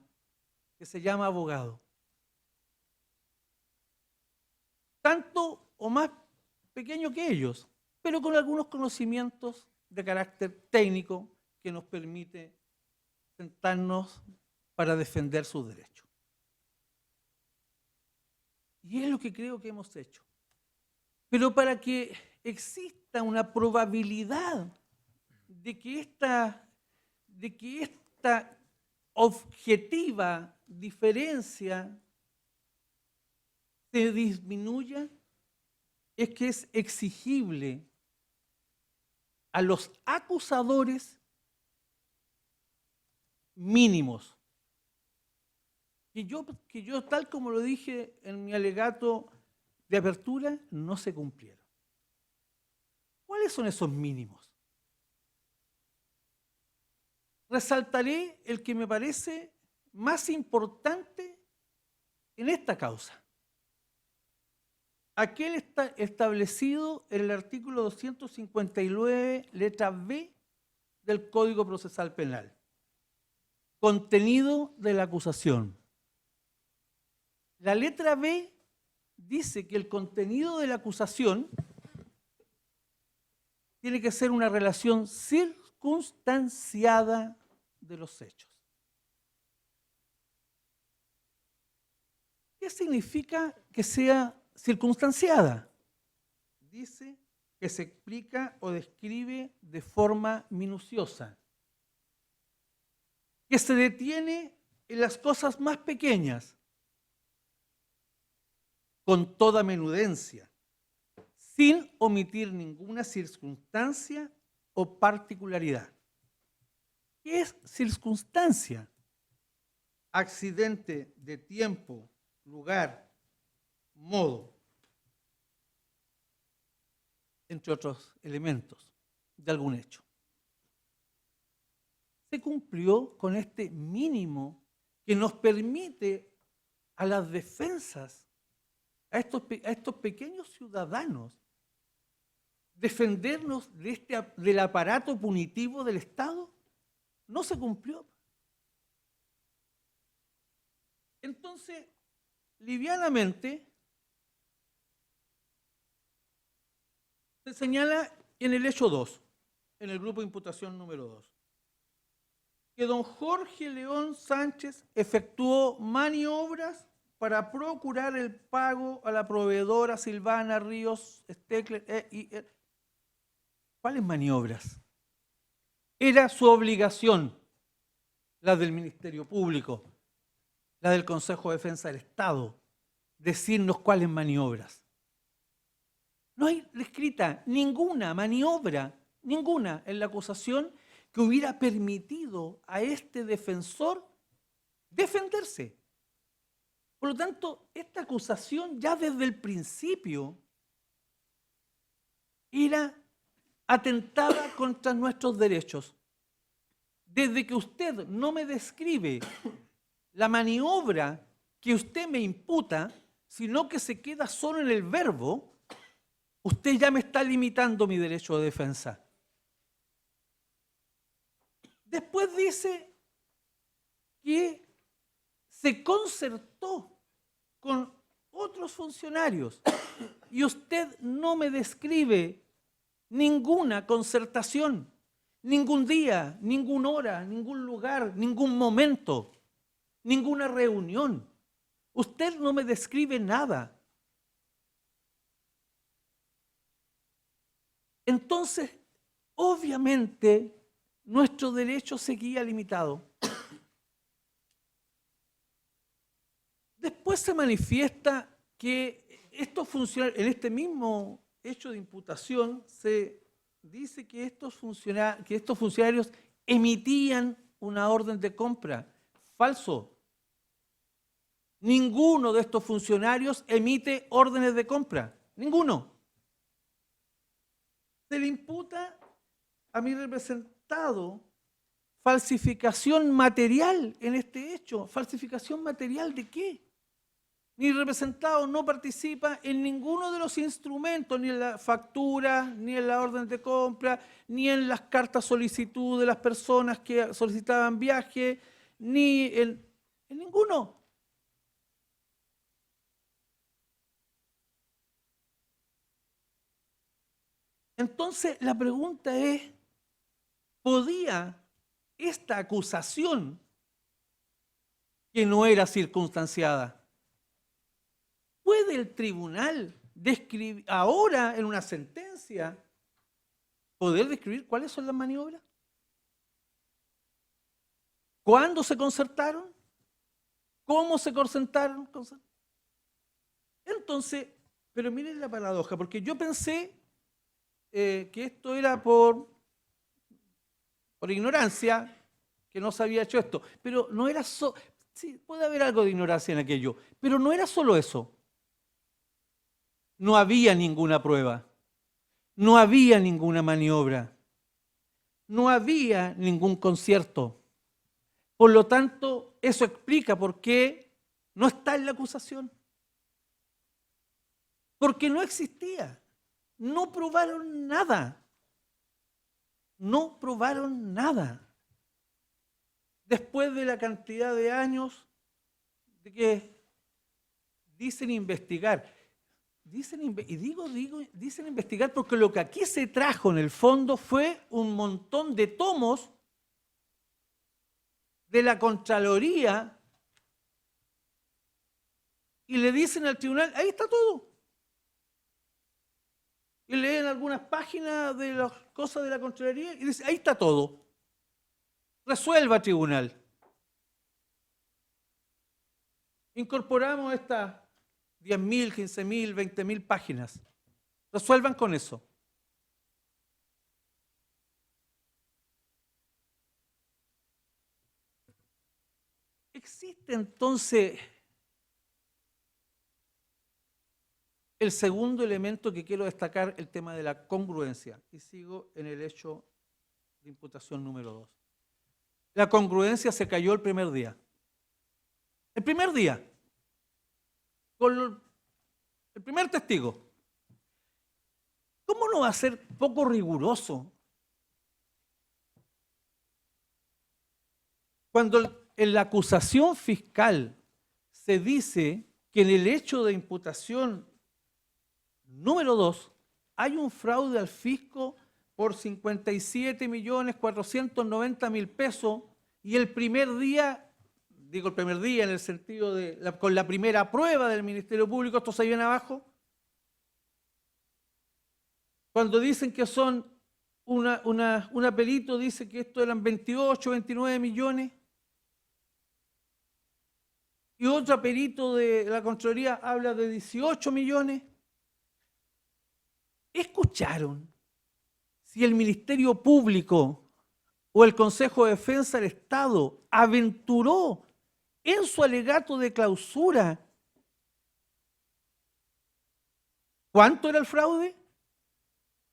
que se llama abogado. Tanto o más pequeño que ellos, pero con algunos conocimientos de carácter técnico que nos permite sentarnos para defender sus derechos. Y es lo que creo que hemos hecho. Pero para que exista una probabilidad de que esta objetiva diferencia se disminuya, es que es exigible a los acusadores mínimos. Que yo, tal como lo dije en mi alegato de apertura, no se cumplieron. ¿Cuáles son esos mínimos? Resaltaré el que me parece más importante en esta causa. Aquel está establecido en el artículo 259, letra B del Código Procesal Penal. Contenido de la acusación. La letra B dice que el contenido de la acusación tiene que ser una relación circunstanciada de los hechos. ¿Qué significa que sea circunstanciada? Dice que se explica o describe de forma minuciosa, que se detiene en las cosas más pequeñas, con toda menudencia, sin omitir ninguna circunstancia o particularidad. ¿Qué es circunstancia? Accidente de tiempo, lugar, modo, entre otros elementos de algún hecho. Se cumplió con este mínimo que nos permite a las defensas, a estos pequeños ciudadanos, defendernos del aparato punitivo del Estado. No se cumplió. Entonces, livianamente, se señala en el hecho 2, en el grupo de imputación número 2, que don Jorge León Sánchez efectuó maniobras para procurar el pago a la proveedora Silvana Ríos Steckler. ¿Cuáles maniobras? Era su obligación, la del Ministerio Público, la del Consejo de Defensa del Estado, decirnos cuáles maniobras. No hay escrita ninguna maniobra, ninguna en la acusación que hubiera permitido a este defensor defenderse. Por lo tanto, esta acusación ya desde el principio era atentada contra nuestros derechos. Desde que usted no me describe la maniobra que usted me imputa, sino que se queda solo en el verbo, usted ya me está limitando mi derecho de defensa. Después dice que se concertó con otros funcionarios y usted no me describe ninguna concertación, ningún día, ninguna hora, ningún lugar, ningún momento, ninguna reunión. Usted no me describe nada. Entonces, obviamente, nuestro derecho seguía limitado. Después se manifiesta que estos funcionarios, en este mismo hecho de imputación, se dice que estos funcionarios emitían una orden de compra. Falso. Ninguno de estos funcionarios emite órdenes de compra. Ninguno. Se le imputa a mi representado falsificación material en este hecho. ¿Falsificación material de qué? Mi representado no participa en ninguno de los instrumentos, ni en la factura, ni en la orden de compra, ni en las cartas solicitud de las personas que solicitaban viaje, ni en ninguno. Entonces, la pregunta es, ¿podía esta acusación, que no era circunstanciada, puede el tribunal describir ahora en una sentencia, poder describir cuáles son las maniobras? ¿Cuándo se concertaron? ¿Cómo se concertaron? Entonces, pero miren la paradoja, porque yo pensé que esto era por ignorancia, que no se había hecho esto, pero no era solo, sí, puede haber algo de ignorancia en aquello, pero no era solo eso. No había ninguna prueba, no había ninguna maniobra, no había ningún concierto. Por lo tanto, eso explica por qué no está en la acusación. Porque no existía. No probaron nada. No probaron nada. Después de la cantidad de años de que dicen investigar. Dicen investigar porque lo que aquí se trajo en el fondo fue un montón de tomos de la Contraloría y le dicen al tribunal, ahí está todo. Y leen algunas páginas de las cosas de la Contraloría y dicen, ahí está todo. Resuelva, tribunal. Incorporamos estas 10.000, 15.000, 20.000 páginas. Resuelvan con eso. Existe entonces el segundo elemento que quiero destacar, el tema de la congruencia. Y sigo en el hecho de imputación número 2. La congruencia se cayó el primer día. El primer día. Con el primer testigo. ¿Cómo no va a ser poco riguroso cuando en la acusación fiscal se dice que en el hecho de imputación número 2 hay un fraude al fisco por 57.490.000 pesos y el primer día, digo el primer día en el sentido de con la primera prueba del Ministerio Público, esto se viene abajo? Cuando dicen que son, una perito dice que esto eran 28, 29 millones y otro perito de la Contraloría habla de 18 millones. ¿Escucharon si el Ministerio Público o el Consejo de Defensa del Estado aventuró en su alegato de clausura ¿Cuánto era el fraude?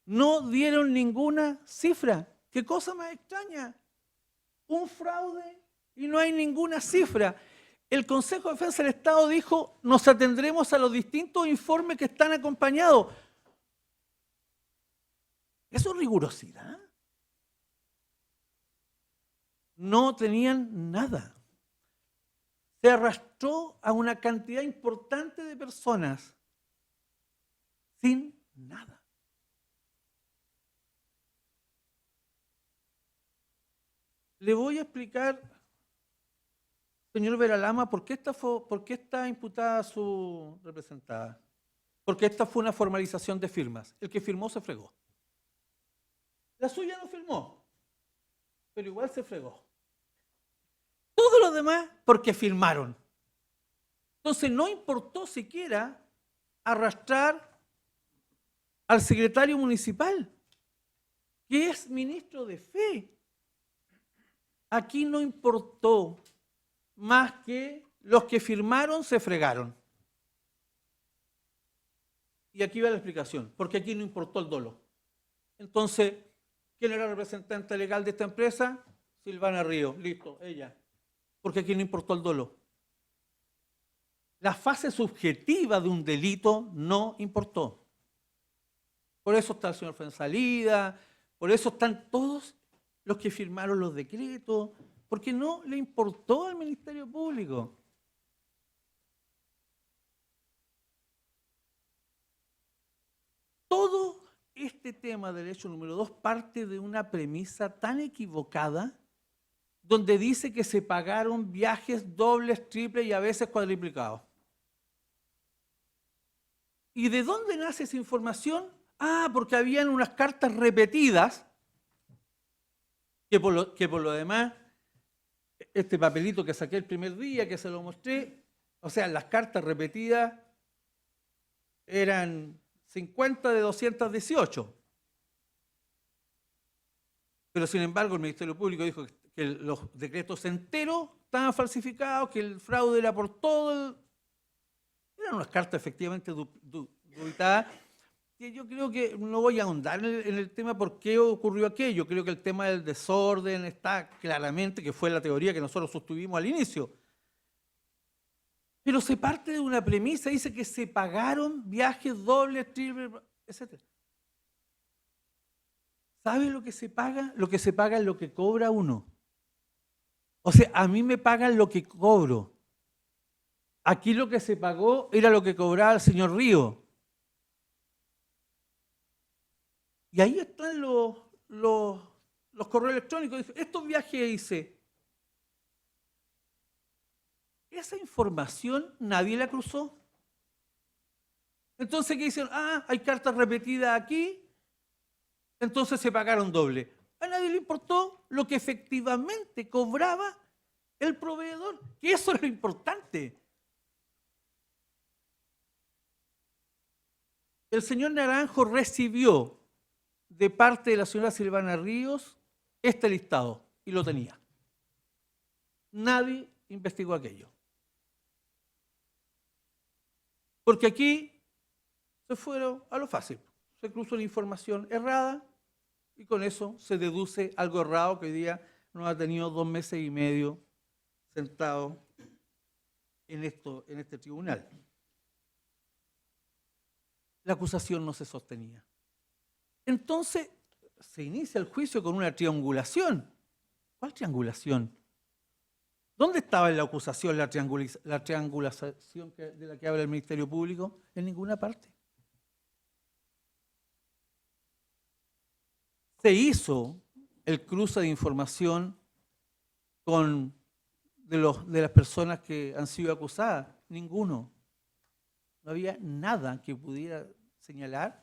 No dieron ninguna cifra. ¿Qué cosa más extraña? Un fraude y no hay ninguna cifra. El Consejo de Defensa del Estado dijo, nos atendremos a los distintos informes que están acompañados. ¿Eso es rigurosidad? No tenían nada. Se arrastró a una cantidad importante de personas sin nada. Le voy a explicar, señor Veralama, por qué está imputada su representada. Porque esta fue una formalización de firmas. El que firmó se fregó. La suya no firmó, pero igual se fregó. Todo lo demás porque firmaron. Entonces no importó siquiera arrastrar al secretario municipal, que es ministro de fe. Aquí no importó más que los que firmaron se fregaron. Y aquí va la explicación, porque aquí no importó el dolo. Entonces, ¿quién era el representante legal de esta empresa? Silvana Río, listo, ella. Porque aquí no importó el dolo. La fase subjetiva de un delito no importó. Por eso está el señor Fuenzalida, por eso están todos los que firmaron los decretos, porque no le importó al Ministerio Público. Todo este tema del hecho número 2 parte de una premisa tan equivocada, donde dice que se pagaron viajes dobles, triples y a veces cuadriplicados. ¿Y de dónde nace esa información? Ah, porque habían unas cartas repetidas, que por lo demás, este papelito que saqué el primer día, que se lo mostré, o sea, las cartas repetidas eran 50 de 218. Pero sin embargo el Ministerio Público dijo que los decretos enteros estaban falsificados, que el fraude era por todo. Eran unas cartas efectivamente dubitadas. Que yo creo que no voy a ahondar en el tema por qué ocurrió aquello. Creo que el tema del desorden está claramente, que fue la teoría que nosotros sostuvimos al inicio. Pero se parte de una premisa, dice que se pagaron viajes dobles, triples, etc. ¿Sabe lo que se paga? Lo que se paga es lo que cobra uno. O sea, a mí me pagan lo que cobro. Aquí lo que se pagó era lo que cobraba el señor Río. Y ahí están los correos electrónicos. Dice, estos viajes hice. Esa información nadie la cruzó. Entonces, ¿qué dicen? Ah, hay cartas repetidas aquí, entonces se pagaron doble. A nadie le importó lo que efectivamente cobraba el proveedor, que eso es lo importante. El señor Naranjo recibió de parte de la señora Silvana Ríos este listado y lo tenía. Nadie investigó aquello. Porque aquí se fueron a lo fácil. Se cruzó una información errada y con eso se deduce algo errado que hoy día nos ha tenido 2 meses y medio sentado en este tribunal. La acusación no se sostenía. Entonces se inicia el juicio con una triangulación. ¿Cuál triangulación? ¿Dónde estaba en la acusación la triangulación de la que habla el Ministerio Público? En ninguna parte. Se hizo el cruce de información de las personas que han sido acusadas. Ninguno. No había nada que pudiera señalar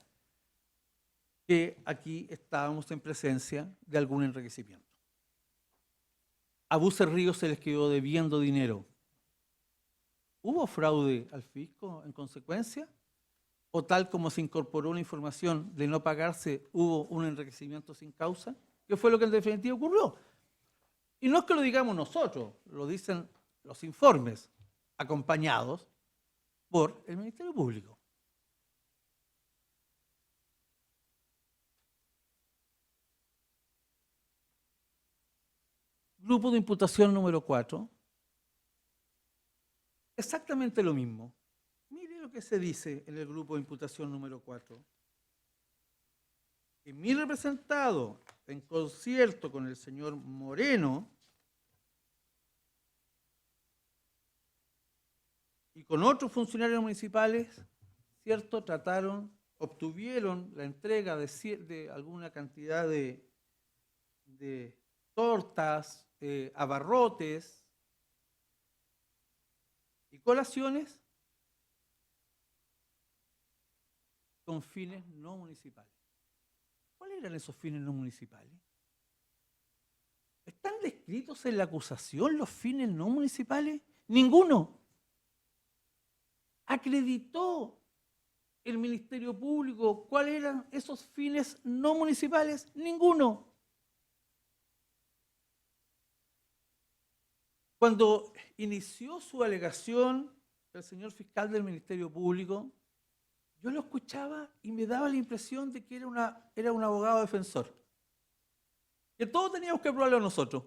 que aquí estábamos en presencia de algún enriquecimiento. A Bucer Ríos se les quedó debiendo dinero. ¿Hubo fraude al fisco en consecuencia? ¿O tal como se incorporó una información de no pagarse, hubo un enriquecimiento sin causa? ¿Qué fue lo que en definitiva ocurrió? Y no es que lo digamos nosotros, lo dicen los informes acompañados por el Ministerio Público. grupo de imputación número 4, exactamente lo mismo. Mire lo que se dice en el grupo de imputación número 4. Que mi representado, en concierto con el señor Moreno y con otros funcionarios municipales, ¿cierto?, obtuvieron la entrega de alguna cantidad de tortas, abarrotes y colaciones con fines no municipales. ¿Cuáles eran esos fines no municipales? ¿Están descritos en la acusación los fines no municipales? Ninguno. ¿Acreditó el Ministerio Público cuáles eran esos fines no municipales? Ninguno. Cuando inició su alegación el señor fiscal del Ministerio Público, yo lo escuchaba y me daba la impresión de que era un abogado defensor. Que todos teníamos que probarlo nosotros.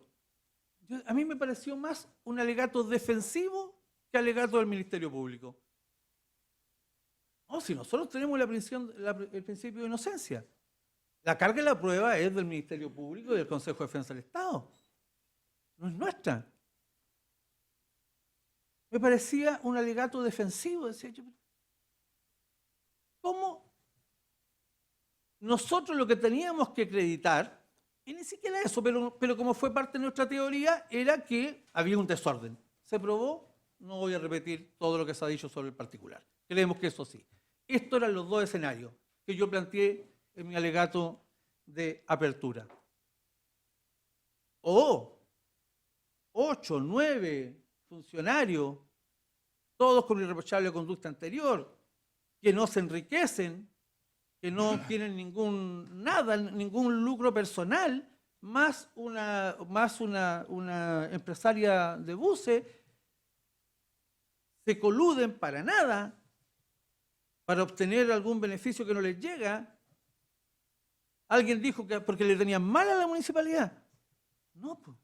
A mí me pareció más un alegato defensivo que alegato del Ministerio Público. No, si nosotros tenemos el principio de inocencia. La carga de la prueba es del Ministerio Público y del Consejo de Defensa del Estado. No es nuestra. Me parecía un alegato defensivo. Decía yo, ¿cómo nosotros lo que teníamos que acreditar, y ni siquiera eso, pero como fue parte de nuestra teoría, era que había un desorden? Se probó, no voy a repetir todo lo que se ha dicho sobre el particular. Creemos que eso sí. Estos eran los dos escenarios que yo planteé en mi alegato de apertura. O 8, 9 funcionarios, todos con irreprochable conducta anterior, que no se enriquecen, que no tienen ningún lucro personal, más una empresaria de buses, se coluden para nada, para obtener algún beneficio que no les llega. Alguien dijo que porque le tenían mal a la municipalidad. No, pues.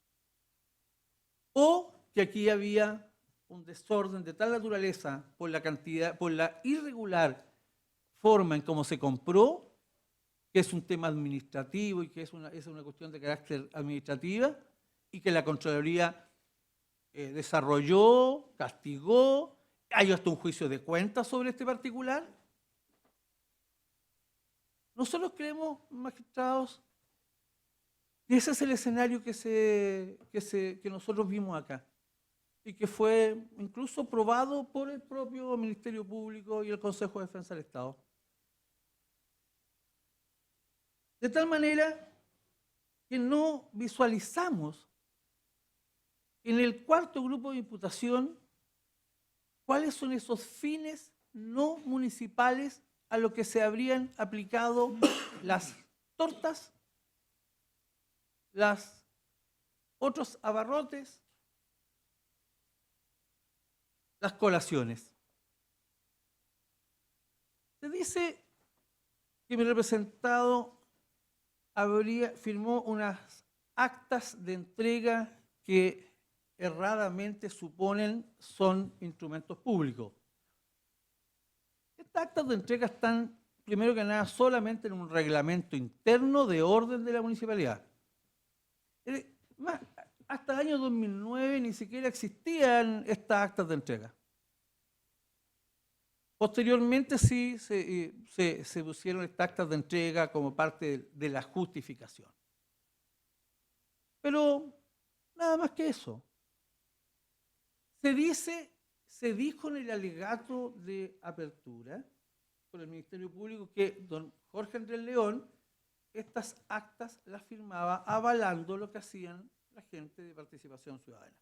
O que aquí había un desorden de tal naturaleza por la irregular forma en cómo se compró, que es un tema administrativo y que es una cuestión de carácter administrativa, y que la Contraloría desarrolló, castigó, hay hasta un juicio de cuentas sobre este particular. Nosotros creemos, magistrados, que ese es el escenario que nosotros vimos acá y que fue incluso probado por el propio Ministerio Público y el Consejo de Defensa del Estado. De tal manera que no visualizamos en el cuarto grupo de imputación cuáles son esos fines no municipales a los que se habrían aplicado las tortas, los otros abarrotes, las colaciones. Se dice que mi representado firmó unas actas de entrega que erradamente suponen son instrumentos públicos. Estas actas de entrega están, primero que nada, solamente en un reglamento interno de orden de la municipalidad. Hasta el año 2009 ni siquiera existían estas actas de entrega. Posteriormente sí se pusieron estas actas de entrega como parte de la justificación. Pero nada más que eso. Se dijo en el alegato de apertura por el Ministerio Público que don Jorge Andrés León estas actas las firmaba avalando lo que hacían la gente de Participación Ciudadana.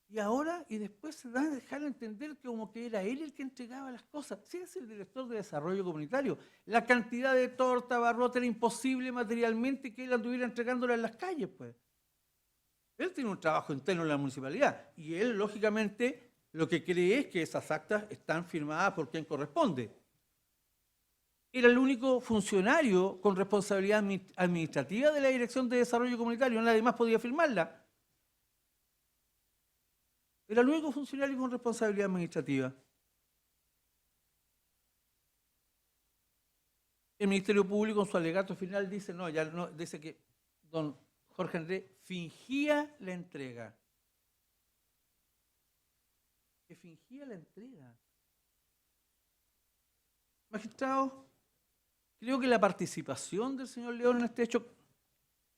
Y ahora, y después se da a dejar entender que como que era él el que entregaba las cosas. Sí, es el director de Desarrollo Comunitario. La cantidad de torta, barrota, era imposible materialmente que él anduviera entregándola en las calles, pues. Él tiene un trabajo interno en la municipalidad y él, lógicamente, lo que cree es que esas actas están firmadas por quien corresponde. era el único funcionario con responsabilidad administrativa de la Dirección de Desarrollo Comunitario, nadie más podía firmarla. Era el único funcionario con responsabilidad administrativa. El Ministerio Público en su alegato final dice, no, ya no, dice que don Jorge Andrés fingía la entrega. Que fingía la entrega. Magistrado, creo que la participación del señor León en este hecho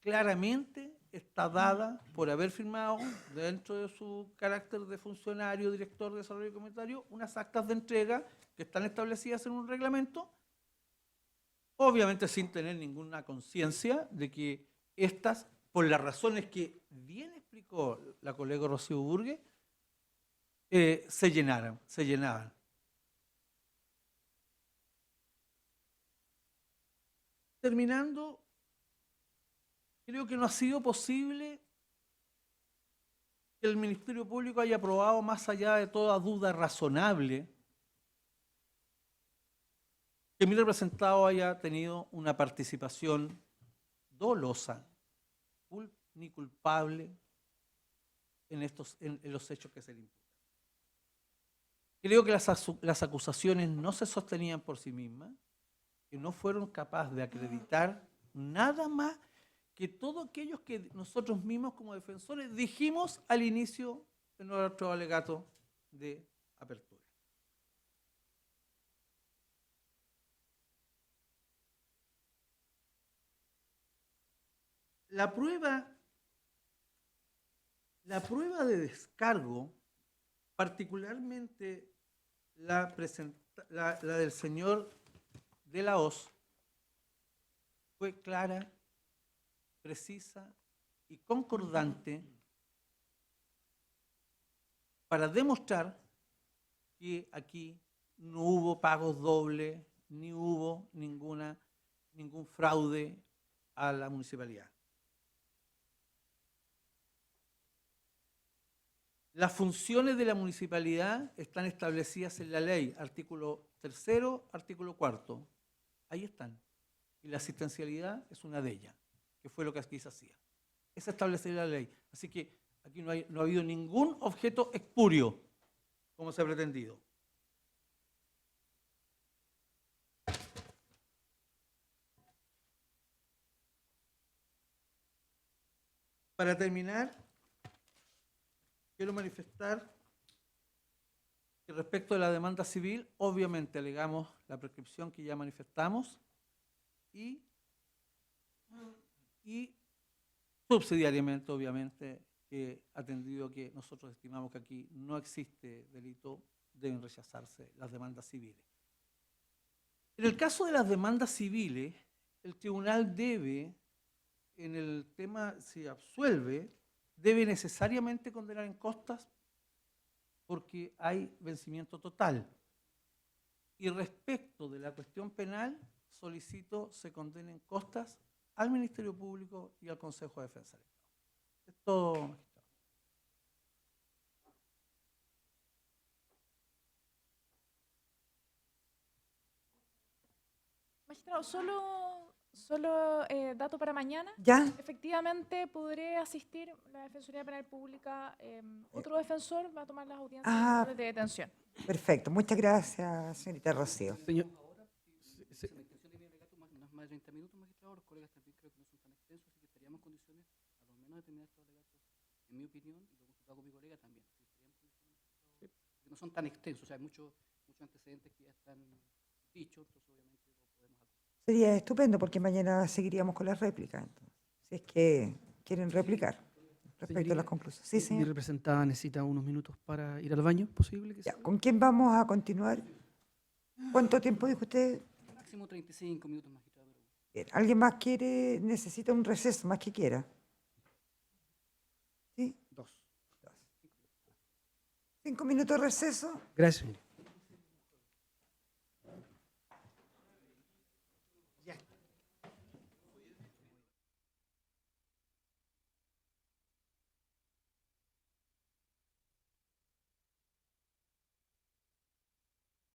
claramente está dada por haber firmado, dentro de su carácter de funcionario, director de desarrollo comunitario, unas actas de entrega que están establecidas en un reglamento, obviamente sin tener ninguna conciencia de que estas, por las razones que bien explicó la colega Rocío Burgue, se llenaban. Terminando, creo que no ha sido posible que el Ministerio Público haya aprobado, más allá de toda duda razonable, que mi representado haya tenido una participación dolosa, ni culpable en los hechos que se le imputan. Creo que las acusaciones no se sostenían por sí mismas, que no fueron capaces de acreditar nada más que todo aquello que nosotros mismos como defensores dijimos al inicio de nuestro alegato de apertura. La prueba de descargo, particularmente la del señor de la Hoz, fue clara, precisa y concordante para demostrar que aquí no hubo pagos dobles, ni hubo ningún fraude a la municipalidad. Las funciones de la municipalidad están establecidas en la ley, artículo 3º, artículo 4º. Ahí están. Y la asistencialidad es una de ellas, que fue lo que aquí se hacía. Es establecer la ley. Así que aquí no ha habido ningún objeto espurio, como se ha pretendido. Para terminar, quiero manifestar que respecto de la demanda civil, obviamente alegamos la prescripción que ya manifestamos y subsidiariamente, obviamente, que atendido que nosotros estimamos que aquí no existe delito, deben rechazarse las demandas civiles. En el caso de las demandas civiles, el tribunal debe, en el tema, si absuelve, debe necesariamente condenar en costas porque hay vencimiento total. Y respecto de la cuestión penal, solicito se condenen costas al Ministerio Público y al Consejo de Defensa del Estado. Es todo, magistrado. Magistrado, solo dato para mañana. ¿Ya? Efectivamente, podré asistir a la Defensoría Penal Pública. Otro defensor va a tomar las audiencias Ah. de detención. Perfecto. Muchas gracias, señorita Rocío. Señor, La intención de mi alegato no es más de 30 minutos, magistrado. Los colegas también creo que no son tan extensos, así que estaríamos en condiciones, a lo menos, de terminar estos alegatos, en mi opinión, y lo he consultado con mi colega también. Así que estaríamos en condiciones, magistrado, porque no son tan extensos, o sea, hay muchos antecedentes que ya están dichos, entonces obviamente lo podemos hacer. Sería estupendo porque mañana seguiríamos con las réplicas. Entonces, si es que quieren replicar respecto a las conclusiones. Sí, Mi señor. representada necesita unos minutos para ir al baño, ¿posible? Que Ya, sea? ¿con quién vamos a continuar? ¿Cuánto tiempo dijo usted? Máximo 35 minutos, magistrado. Bien, ¿alguien más necesita un receso, más que quiera? ¿Sí? 2. 5 minutos de receso. Gracias, señor.